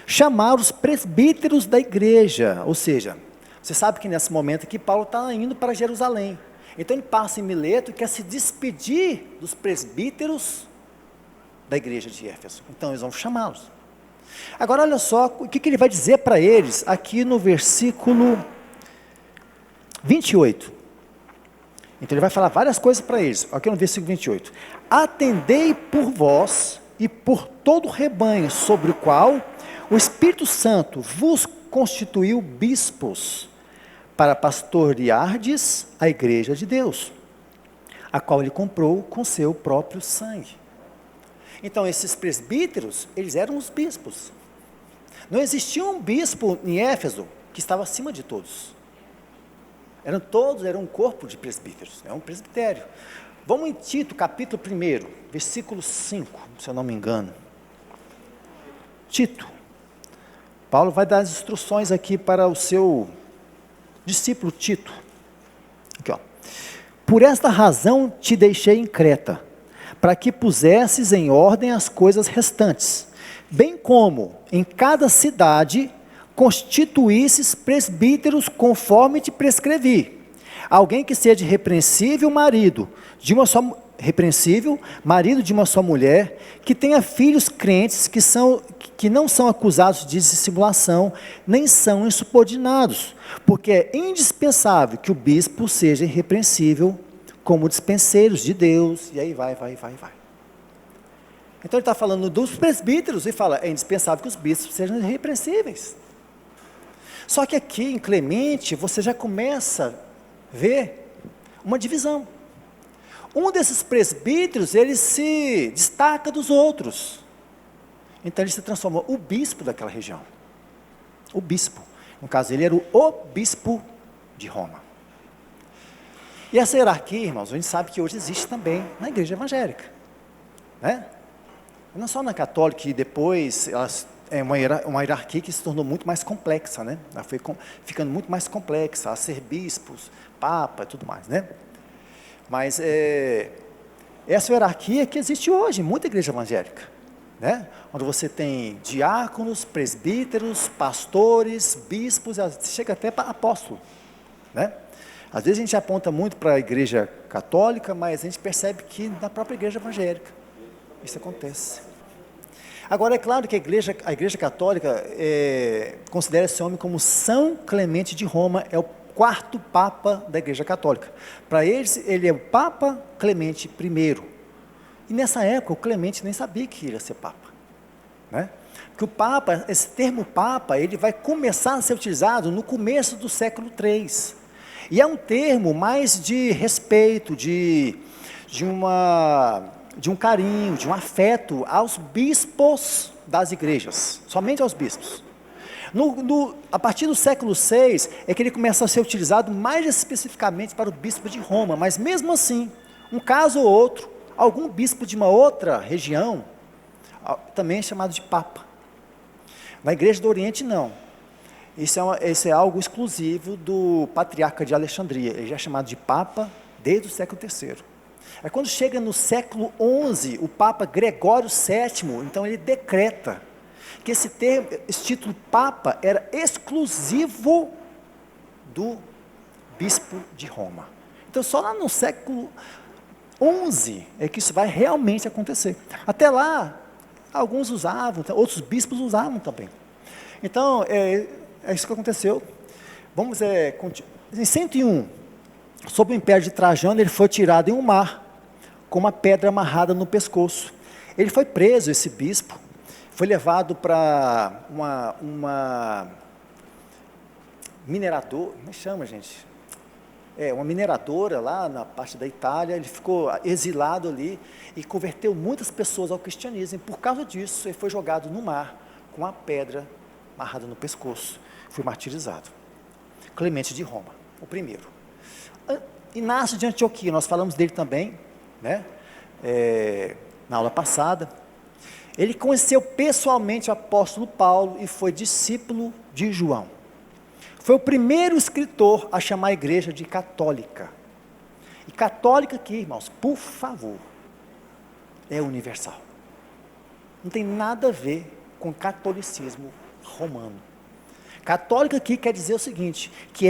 chamar os presbíteros da igreja, ou seja, você sabe que nesse momento aqui Paulo está indo para Jerusalém, então ele passa em Mileto e quer se despedir dos presbíteros da igreja de Éfeso, então eles vão chamá-los. Agora olha só, o que ele vai dizer para eles, aqui no versículo 28, então ele vai falar várias coisas para eles, aqui no versículo 28, atendei por vós, e por todo o rebanho sobre o qual o Espírito Santo vos constituiu bispos, para pastoreardes a igreja de Deus, a qual ele comprou com seu próprio sangue. Então esses presbíteros, eles eram os bispos. Não existia um bispo em Éfeso que estava acima de todos. Eram um corpo de presbíteros, é um presbitério. Vamos em Tito, capítulo 1, versículo 5, se eu não me engano. Tito. Paulo vai dar as instruções aqui para o seu discípulo Tito. Aqui, ó. Por esta razão te deixei em Creta, para que pusesses em ordem as coisas restantes, bem como em cada cidade constituísses presbíteros conforme te prescrevi. Alguém que seja marido de uma só mulher, que tenha filhos crentes, que não são acusados de dissimulação, nem são insubordinados, porque é indispensável que o bispo seja irrepreensível, como dispenseiros de Deus, e aí vai. Então ele está falando dos presbíteros, e fala, é indispensável que os bispos sejam irrepreensíveis. Só que aqui em Clemente, você já começa a ver uma divisão. Um desses presbíteros, ele se destaca dos outros. Então ele se transformou o bispo daquela região. O bispo. No caso, ele era o bispo de Roma. E essa hierarquia, irmãos, a gente sabe que hoje existe também na igreja evangélica. Né? Não só na católica, que depois é uma hierarquia que se tornou muito mais complexa, né? Ela foi ficando muito mais complexa, arcebispos, papa e tudo mais, né? Mas essa hierarquia que existe hoje em muita igreja evangélica, né? Onde você tem diáconos, presbíteros, pastores, bispos, chega até para apóstolo, né? Às vezes a gente aponta muito para a igreja católica, mas a gente percebe que na própria igreja evangélica isso acontece. Agora é claro que a igreja católica considera esse homem como São Clemente de Roma, é o quarto papa da igreja católica. Para eles, ele é o Papa Clemente I. E nessa época, o Clemente nem sabia que iria ser papa, né? Que o Papa, esse termo Papa, ele vai começar a ser utilizado no começo do século III. E é um termo mais de respeito, de um carinho, de um afeto aos bispos das igrejas, somente aos bispos. A partir do século VI é que ele começa a ser utilizado mais especificamente para o bispo de Roma, mas mesmo assim, um caso ou outro, algum bispo de uma outra região, também é chamado de Papa. Na Igreja do Oriente, não. Isso é algo exclusivo do patriarca de Alexandria. Ele já é chamado de Papa desde o século III. Aí quando chega no século XI, o Papa Gregório VII, então ele decreta que esse título Papa era exclusivo do bispo de Roma. Então só lá no século XI é que isso vai realmente acontecer. Até lá, alguns usavam, outros bispos usavam também. Então, é isso que aconteceu. Vamos, em 101, sob o império de Trajano, ele foi tirado em um mar, com uma pedra amarrada no pescoço. Ele foi preso, esse bispo, foi levado para uma mineradora, como é que chama, gente? Uma mineradora lá na parte da Itália. Ele ficou exilado ali e converteu muitas pessoas ao cristianismo. E por causa disso, ele foi jogado no mar com a pedra amarrada no pescoço. Foi martirizado. Clemente de Roma, o primeiro. Inácio de Antioquia, nós falamos dele também, né? Na aula passada. Ele conheceu pessoalmente o apóstolo Paulo e foi discípulo de João. Foi o primeiro escritor a chamar a igreja de católica. E católica aqui, irmãos, por favor, é universal. Não tem nada a ver com catolicismo romano. Católica aqui quer dizer o seguinte, que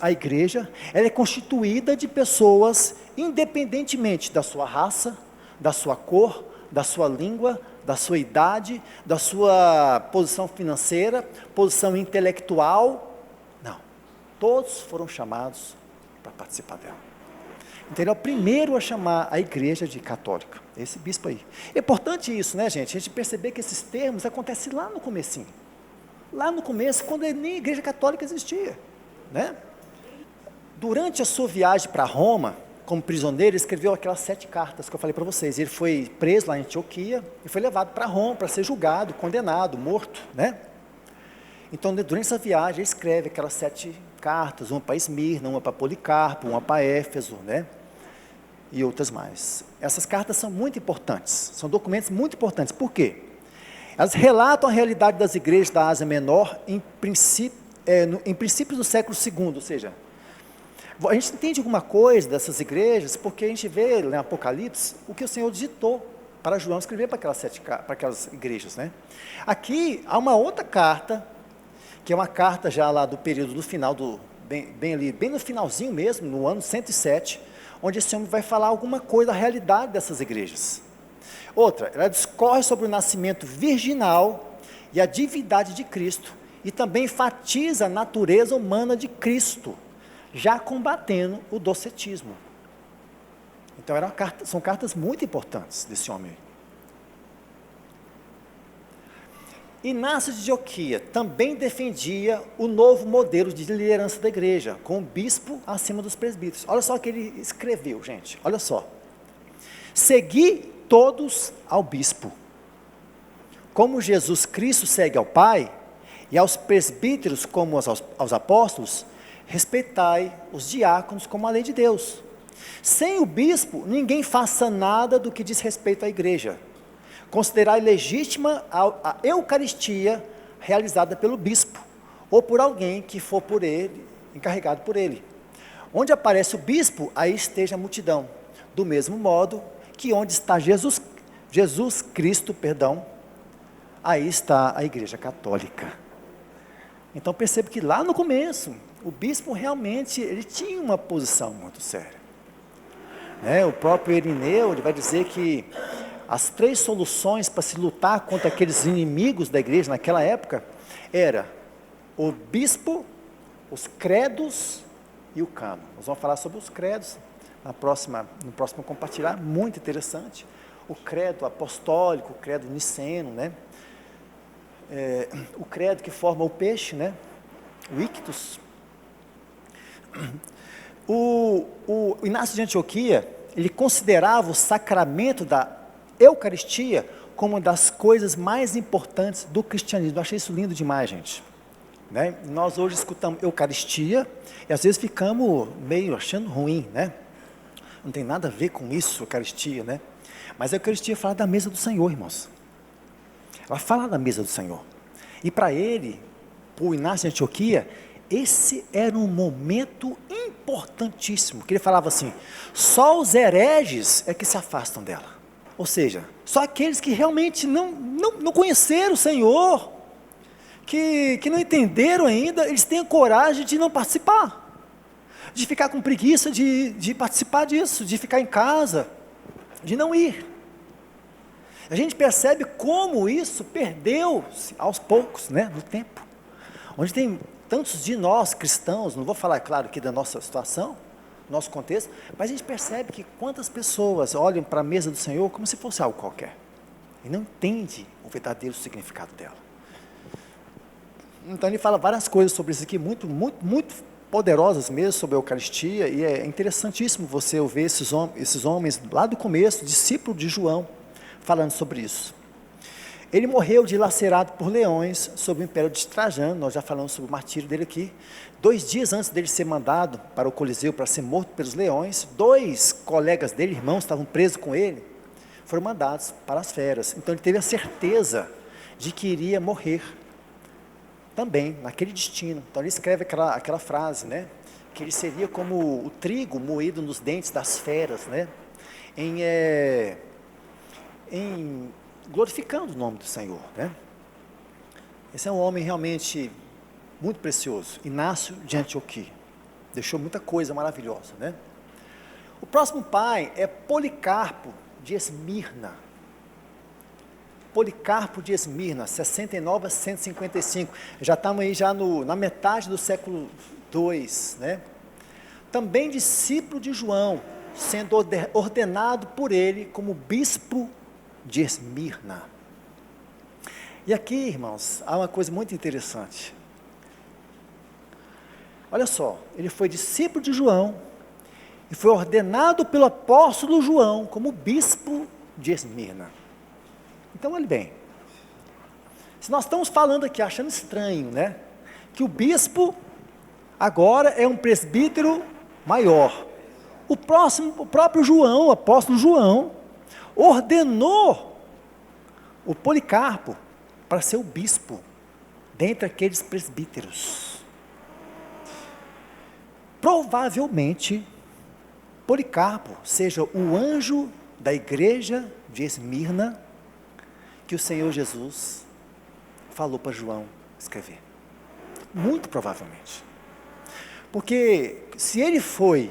a igreja, ela é constituída de pessoas, independentemente da sua raça, da sua cor, da sua língua, da sua idade, da sua posição financeira, posição intelectual. Não, todos foram chamados para participar dela. Então ele é o primeiro a chamar a igreja de católica, esse bispo aí. É importante isso, né, gente? A gente perceber que esses termos acontecem lá no comecinho. Lá no começo, quando nem a igreja católica existia, né? Durante a sua viagem para Roma, como prisioneiro, ele escreveu aquelas 7 cartas que eu falei para vocês. Ele foi preso lá em Antioquia e foi levado para Roma para ser julgado, condenado, morto, né? Então, durante essa viagem, ele escreve aquelas 7 cartas, uma para Esmirna, uma para Policarpo, uma para Éfeso, né? E outras mais. Essas cartas são muito importantes, são documentos muito importantes. Por quê? Elas relatam a realidade das igrejas da Ásia Menor em princípios do século II, ou seja, a gente entende alguma coisa dessas igrejas porque a gente vê no Apocalipse o que o Senhor digitou para João escrever para aquelas igrejas, né? Aqui há uma outra carta, que é uma carta já lá do período do final, bem no finalzinho mesmo, no ano 107, onde esse homem vai falar alguma coisa da realidade dessas igrejas. Outra, ela discorre sobre o nascimento virginal e a divindade de Cristo, e também enfatiza a natureza humana de Cristo, já combatendo o docetismo. Então são cartas muito importantes desse homem. Inácio de Antioquia também defendia o novo modelo de liderança da igreja, com o bispo acima dos presbíteros. Olha só o que ele escreveu, gente, olha só. Segui todos ao bispo, como Jesus Cristo segue ao Pai, e aos presbíteros como aos apóstolos, respeitai os diáconos como a lei de Deus. Sem o bispo, ninguém faça nada do que diz respeito à igreja. Considerai legítima a Eucaristia realizada pelo bispo, ou por alguém que for por ele, encarregado por ele. Onde aparece o bispo, aí esteja a multidão. Do mesmo modo que onde está Jesus Cristo, aí está a igreja católica. Então percebe que lá no começo, o bispo realmente, ele tinha uma posição muito séria. O próprio Irineu, ele vai dizer que as 3 soluções para se lutar contra aqueles inimigos da igreja naquela época, era o bispo, os credos e o cânon. Nós vamos falar sobre os credos no próximo compartilhar, muito interessante. O credo apostólico, o credo niceno, né? o credo que forma o peixe, né? O ictus. O Inácio de Antioquia, ele considerava o sacramento da Eucaristia como uma das coisas mais importantes do cristianismo. Eu achei isso lindo demais, gente. Né? Nós hoje escutamos Eucaristia e às vezes ficamos meio achando ruim, né? Não tem nada a ver com isso, Eucaristia, né? Mas a Eucaristia fala da mesa do Senhor, irmãos. Ela fala da mesa do Senhor. E para ele, para o Inácio de Antioquia, esse era um momento importantíssimo, que ele falava assim, só os hereges é que se afastam dela. Ou seja, só aqueles que realmente não conheceram o Senhor, que não entenderam ainda, eles têm a coragem de não participar, de ficar com preguiça de participar disso, de ficar em casa, de não ir. A gente percebe como isso perdeu-se aos poucos, né, no tempo, onde tem tantos de nós cristãos, não vou falar, claro, aqui da nossa situação, nosso contexto, mas a gente percebe que quantas pessoas olham para a mesa do Senhor como se fosse algo qualquer, e não entende o verdadeiro significado dela. Então ele fala várias coisas sobre isso aqui, muito poderosas mesmo, sobre a Eucaristia, e é interessantíssimo você ouvir esses homens lá do começo, discípulo de João, falando sobre isso. Ele morreu dilacerado por leões sob o império de Trajano, nós já falamos sobre o martírio dele aqui. 2 dias antes dele ser mandado para o Coliseu para ser morto pelos leões, 2 colegas dele, irmãos, estavam presos com ele, foram mandados para as feras. Então ele teve a certeza de que iria morrer também, naquele destino. Então ele escreve aquela frase, né? Que ele seria como o trigo moído nos dentes das feras, né? Glorificando o nome do Senhor, né? Esse é um homem realmente muito precioso, Inácio de Antioquia, deixou muita coisa maravilhosa, né? O próximo pai é Policarpo de Esmirna. Policarpo de Esmirna, 69 a 155, já estamos aí na metade do século II, né? Também discípulo de João, sendo ordenado por ele como bispo de Esmirna. E aqui, irmãos, há uma coisa muito interessante. Olha só, ele foi discípulo de João e foi ordenado pelo apóstolo João como bispo de Esmirna. Então, olhe bem, se nós estamos falando aqui, achando estranho, né, que o bispo agora é um presbítero maior, o próprio João, o apóstolo João, ordenou o Policarpo para ser o bispo dentre aqueles presbíteros. Provavelmente Policarpo seja o anjo da igreja de Esmirna que o Senhor Jesus falou para João escrever. Muito provavelmente. Porque se ele foi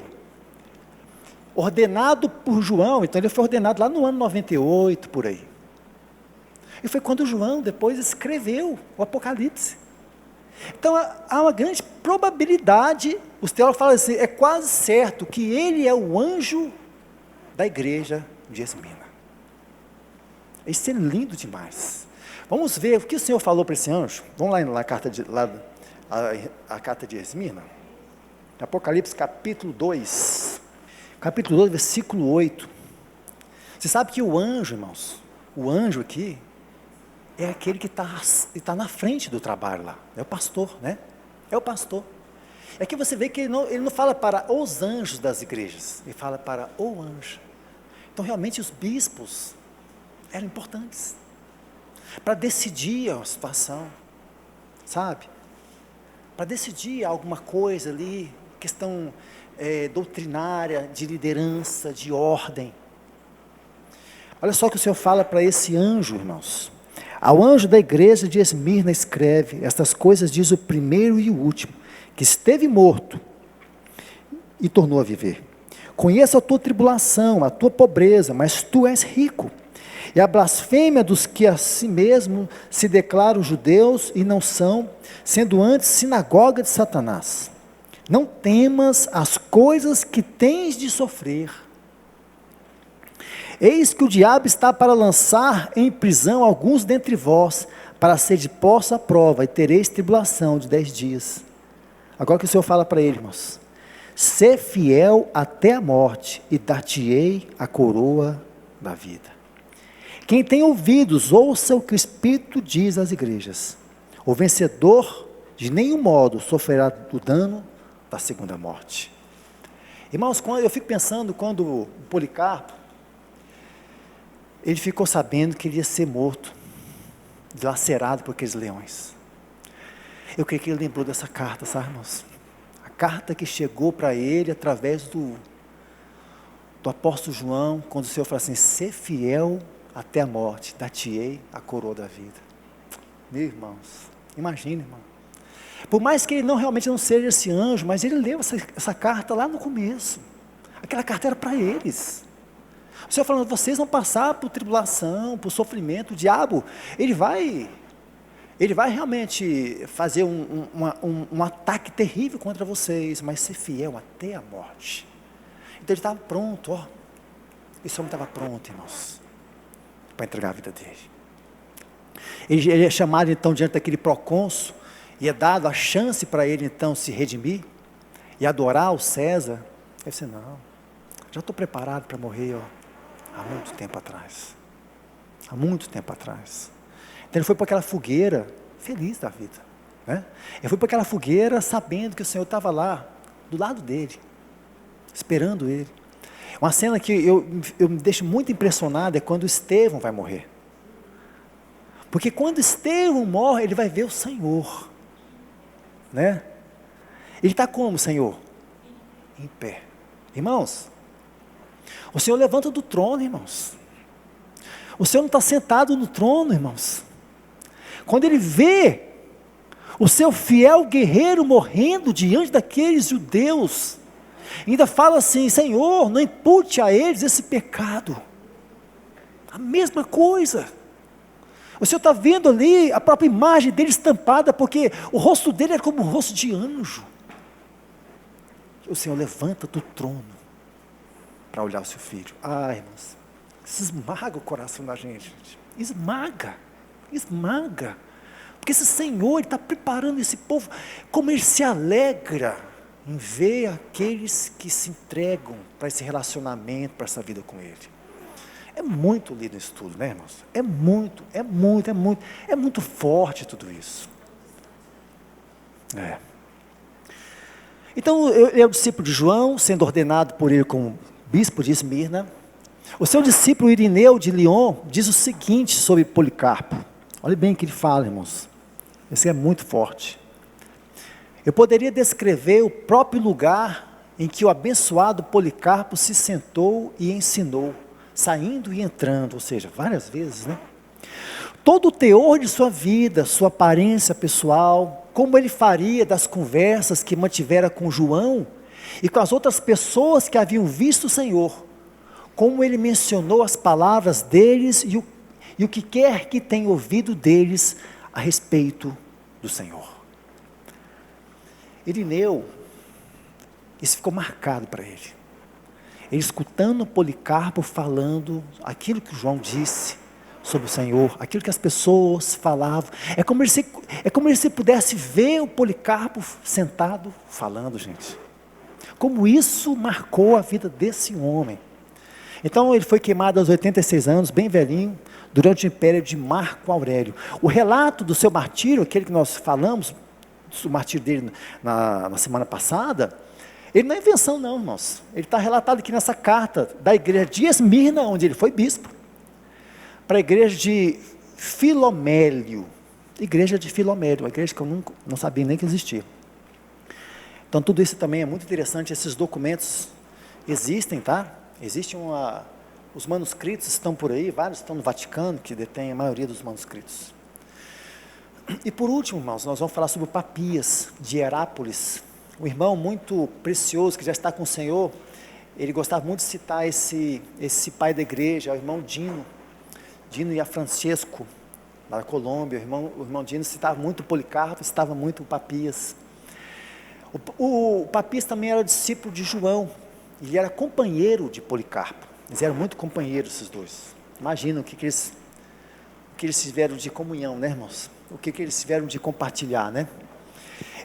ordenado por João, então ele foi ordenado lá no ano 98, por aí. E foi quando João depois escreveu o Apocalipse. Então há uma grande probabilidade, os teólogos falam assim, é quase certo que ele é o anjo da igreja de Esmirna. Isso é lindo demais. Vamos ver o que o Senhor falou para esse anjo. Vamos lá na carta a carta de Esmirna. Apocalipse capítulo 2. Capítulo 2, versículo 8. Você sabe que o anjo, irmãos, o anjo aqui, é aquele que está na frente do trabalho lá. É o pastor, né? É o pastor. É que você vê que ele não fala para os anjos das igrejas, ele fala para o anjo. Então, realmente, os bispos eram importantes para decidir a situação, sabe? Para decidir alguma coisa ali, questão doutrinária, de liderança, de ordem. Olha só o que o Senhor fala para esse anjo, irmãos. Ao anjo da igreja de Esmirna escreve, estas coisas diz o primeiro e o último, que esteve morto e tornou a viver. Conheço a tua tribulação, a tua pobreza, mas tu és rico. E a blasfêmia dos que a si mesmo se declaram judeus e não são, sendo antes sinagoga de Satanás. Não temas as coisas que tens de sofrer. Eis que o diabo está para lançar em prisão alguns dentre vós, para ser posto à prova, e tereis tribulação de 10 dias. Agora que o Senhor fala para ele, irmãos, ser fiel até a morte, e dar-te-ei a coroa da vida. Quem tem ouvidos, ouça o que o Espírito diz às igrejas. O vencedor, de nenhum modo, sofrerá o dano da segunda morte. Irmãos, eu fico pensando, quando o Policarpo, ele ficou sabendo que ele ia ser morto, dilacerado por aqueles leões. Eu creio que ele lembrou dessa carta, sabe, irmãos? A carta que chegou para ele através do apóstolo João, quando o Senhor fala assim, ser fiel até a morte, dar-te-ei a coroa da vida. Meus irmãos, imagine, irmão. Por mais que ele realmente não seja esse anjo, mas ele leu essa carta lá no começo. Aquela carta era para eles. O Senhor falando, vocês vão passar por tribulação, por sofrimento. O diabo, ele vai realmente fazer um ataque terrível contra vocês, mas ser fiel até a morte. Então ele estava pronto, esse homem estava pronto, irmãos, para entregar a vida dele. Ele é chamado então diante daquele procônsul, e é dado a chance para ele então se redimir, e adorar o César. Ele disse, não, já estou preparado para morrer, há muito tempo atrás. Há muito tempo atrás. Então ele foi para aquela fogueira, feliz da vida, né? Ele foi para aquela fogueira sabendo que o Senhor estava lá, do lado dele, esperando ele. Uma cena que eu me deixo muito impressionado é quando Estevão vai morrer. Porque quando Estevão morre, ele vai ver o Senhor, né? Ele está como, Senhor? Em pé. Irmãos, o Senhor levanta do trono, irmãos. O Senhor não está sentado no trono, irmãos. Quando ele vê o seu fiel guerreiro morrendo diante daqueles judeus, ainda fala assim, Senhor, não impute a eles esse pecado. A mesma coisa. O Senhor está vendo ali a própria imagem dele estampada, porque o rosto dele era como o rosto de anjo. O Senhor levanta do trono para olhar o seu filho. Irmãos, isso esmaga o coração da gente. Esmaga. Porque esse Senhor está preparando esse povo, como ele se alegra em ver aqueles que se entregam para esse relacionamento, para essa vida com ele. É muito lindo isso tudo, né, irmãos? É muito forte tudo isso. Então, ele é o discípulo de João, sendo ordenado por ele como bispo de Esmirna. O seu discípulo Irineu de Lyon diz o seguinte sobre Policarpo. Olha bem o que ele fala, irmãos. Esse é muito forte. Eu poderia descrever o próprio lugar em que o abençoado Policarpo se sentou e ensinou, saindo e entrando, ou seja, várias vezes, né? Todo o teor de sua vida, sua aparência pessoal, como ele faria das conversas que mantivera com João e com as outras pessoas que haviam visto o Senhor, como ele mencionou as palavras deles e o que quer que tenha ouvido deles a respeito do Senhor. Irineu, isso ficou marcado para ele. Ele escutando Policarpo falando aquilo que João disse sobre o Senhor, aquilo que as pessoas falavam. É como se pudesse ver o Policarpo sentado falando, gente. Como isso marcou a vida desse homem. Então ele foi queimado aos 86 anos, bem velhinho, durante o império de Marco Aurélio. O relato do seu martírio, aquele que nós falamos, o martírio dele na semana passada, ele não é invenção não, irmãos. Ele está relatado aqui nessa carta da igreja de Esmirna, onde ele foi bispo, para a igreja de Filomélio, uma igreja que eu não sabia nem que existia. Então tudo isso também é muito interessante, esses documentos existem, tá? Os manuscritos estão por aí, vários estão no Vaticano, que detém a maioria dos manuscritos. E por último, irmãos, nós vamos falar sobre o Papias, de Herápolis, um irmão muito precioso, que já está com o Senhor. Ele gostava muito de citar esse pai da igreja, o irmão Dino e a Francesco, da Colômbia. O irmão Dino citava muito o Policarpo, citava muito o Papias. O Papias também era discípulo de João, ele era companheiro de Policarpo. Eles eram muito companheiros, esses dois. Imagina o que que eles tiveram de comunhão, né, irmãos? O que eles tiveram de compartilhar, né?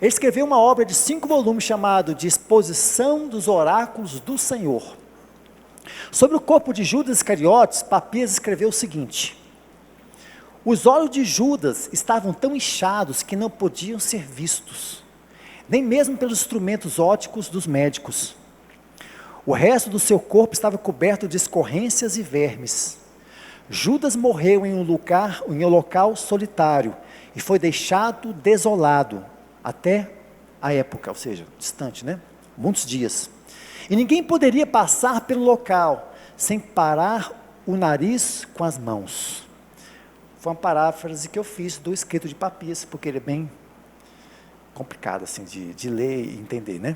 Ele escreveu uma obra de 5 volumes chamado de Exposição dos Oráculos do Senhor. Sobre o corpo de Judas Iscariotes, Papias escreveu o seguinte: os olhos de Judas estavam tão inchados que não podiam ser vistos, nem mesmo pelos instrumentos ópticos dos médicos. O resto do seu corpo estava coberto de escorrências e vermes. Judas morreu em um local solitário e foi deixado desolado até a época, ou seja, distante, né? Muitos dias. E ninguém poderia passar pelo local sem parar o nariz com as mãos. Foi uma paráfrase que eu fiz do escrito de Papias, porque ele é bem complicado assim de ler e entender, né?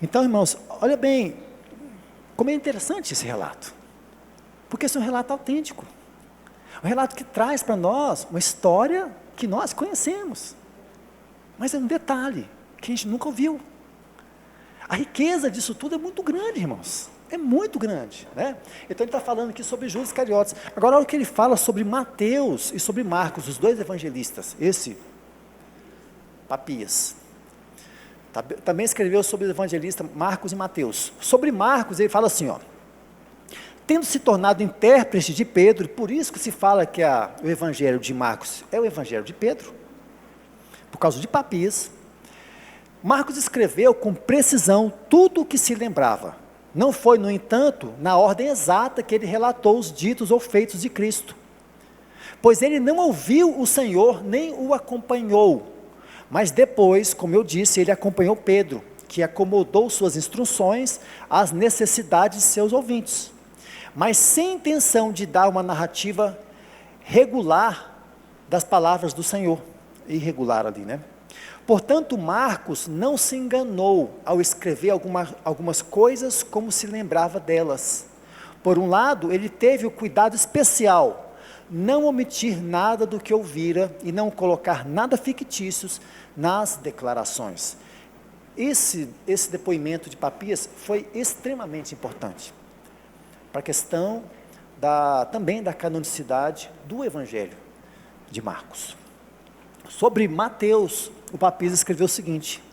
Então, irmãos, olha bem como é interessante esse relato, porque esse é um relato autêntico, um relato que traz para nós uma história que nós conhecemos, mas é um detalhe que a gente nunca ouviu. A riqueza disso tudo é muito grande, irmãos, é muito grande, né? Então ele está falando aqui sobre Judas Iscariotes. Agora olha o que ele fala sobre Mateus e sobre Marcos, os 2 evangelistas, esse Papias. Também escreveu sobre os evangelistas Marcos e Mateus. Sobre Marcos ele fala assim, ó: tendo se tornado intérprete de Pedro, por isso que se fala que o evangelho de Marcos é o evangelho de Pedro, por causa de Papias. Marcos escreveu com precisão tudo o que se lembrava. Não foi, no entanto, na ordem exata que ele relatou os ditos ou feitos de Cristo, pois ele não ouviu o Senhor, nem o acompanhou, mas depois, como eu disse, ele acompanhou Pedro, que acomodou suas instruções às necessidades de seus ouvintes, mas sem intenção de dar uma narrativa regular das palavras do Senhor, irregular ali, né? Portanto, Marcos não se enganou ao escrever algumas coisas como se lembrava delas. Por um lado, ele teve o cuidado especial, não omitir nada do que ouvira e não colocar nada fictícios nas declarações. Esse depoimento de Papias foi extremamente importante para a questão também da canonicidade do Evangelho de Marcos. Sobre Mateus, o Papias escreveu o seguinte: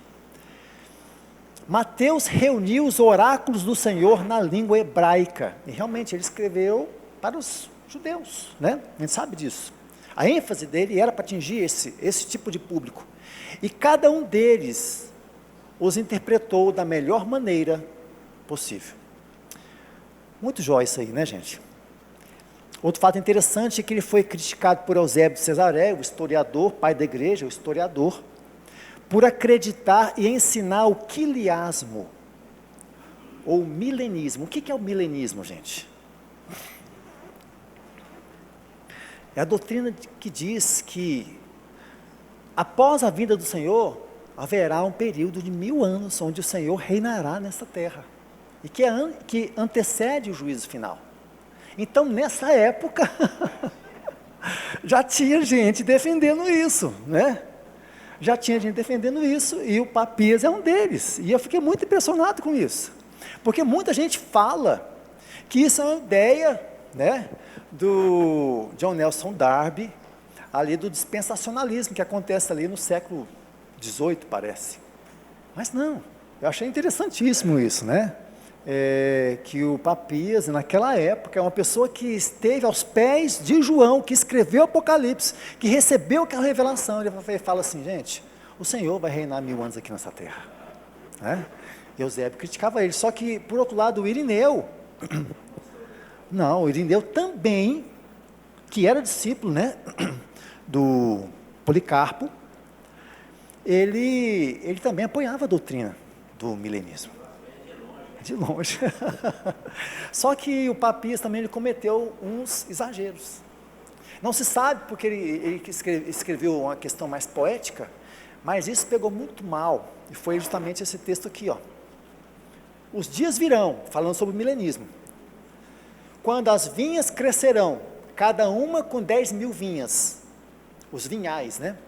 Mateus reuniu os oráculos do Senhor na língua hebraica, e realmente ele escreveu para os judeus, né? A gente sabe disso. A ênfase dele era para atingir esse tipo de público, e cada um deles os interpretou da melhor maneira possível. Muito jóia isso aí, né, gente? Outro fato interessante é que ele foi criticado por Eusébio de Cesareia, o historiador, pai da igreja, o historiador, por acreditar e ensinar o quiliasmo, ou milenismo. O que é o milenismo, gente? É a doutrina que diz que, após a vinda do Senhor, haverá um período de 1000 anos, onde o Senhor reinará nessa terra, e que antecede o juízo final. Então, nessa época, já tinha gente defendendo isso, né? Já tinha gente defendendo isso, e o Papias é um deles, e eu fiquei muito impressionado com isso, porque muita gente fala que isso é uma ideia, né, do John Nelson Darby, ali do dispensacionalismo, que acontece ali no século XVIII, parece, mas não, eu achei interessantíssimo isso, né, que o Papias, naquela época, é uma pessoa que esteve aos pés de João, que escreveu o Apocalipse, que recebeu aquela revelação. Ele fala assim: gente, o Senhor vai reinar 1000 anos aqui nessa terra, né? Eusébio criticava ele, só que, por outro lado, o Irineu, não, o Irineu também, que era discípulo, né, do Policarpo, ele também apoiava a doutrina do milenismo. De longe. Só que o Papias também ele cometeu uns exageros. Não se sabe porque ele escreveu uma questão mais poética, mas isso pegou muito mal, e foi justamente esse texto aqui, ó. Os dias virão, falando sobre o milenismo, quando as vinhas crescerão, cada uma com 10.000 vinhas, os vinhais, né?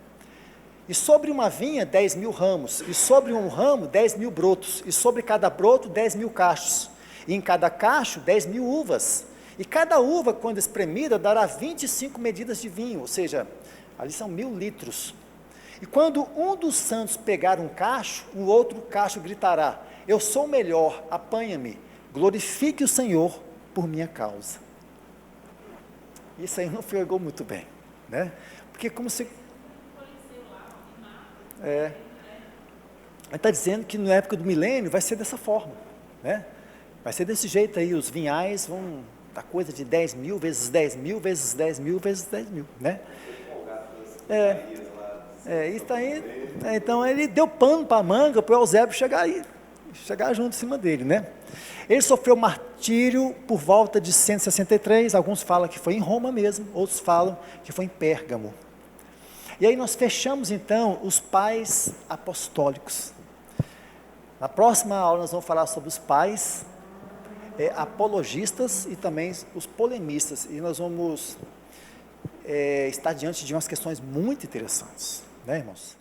E sobre uma vinha 10.000 ramos, e sobre um ramo 10.000 brotos, e sobre cada broto 10.000 cachos, e em cada cacho 10.000 uvas, E cada uva, quando espremida, dará 25 medidas de vinho, ou seja, ali são 1000 litros. E quando um dos santos pegar um cacho, o outro cacho gritará: eu sou o melhor, apanha-me, glorifique o Senhor por minha causa. Isso aí não pegou muito bem, né? Porque como se... Ele está dizendo que na época do milênio vai ser dessa forma, né? Vai ser desse jeito aí, os vinhais vão dar coisa de 10 mil, vezes 10 mil, vezes 10 mil, vezes 10 mil, né? Isso aí, então ele deu pano para a manga para o Eusébio chegar junto em cima dele, né? Ele sofreu martírio por volta de 163, alguns falam que foi em Roma mesmo, outros falam que foi em Pérgamo. E aí nós fechamos então os pais apostólicos. Na próxima aula nós vamos falar sobre os pais apologistas e também os polemistas, e nós vamos estar diante de umas questões muito interessantes, né, irmãos?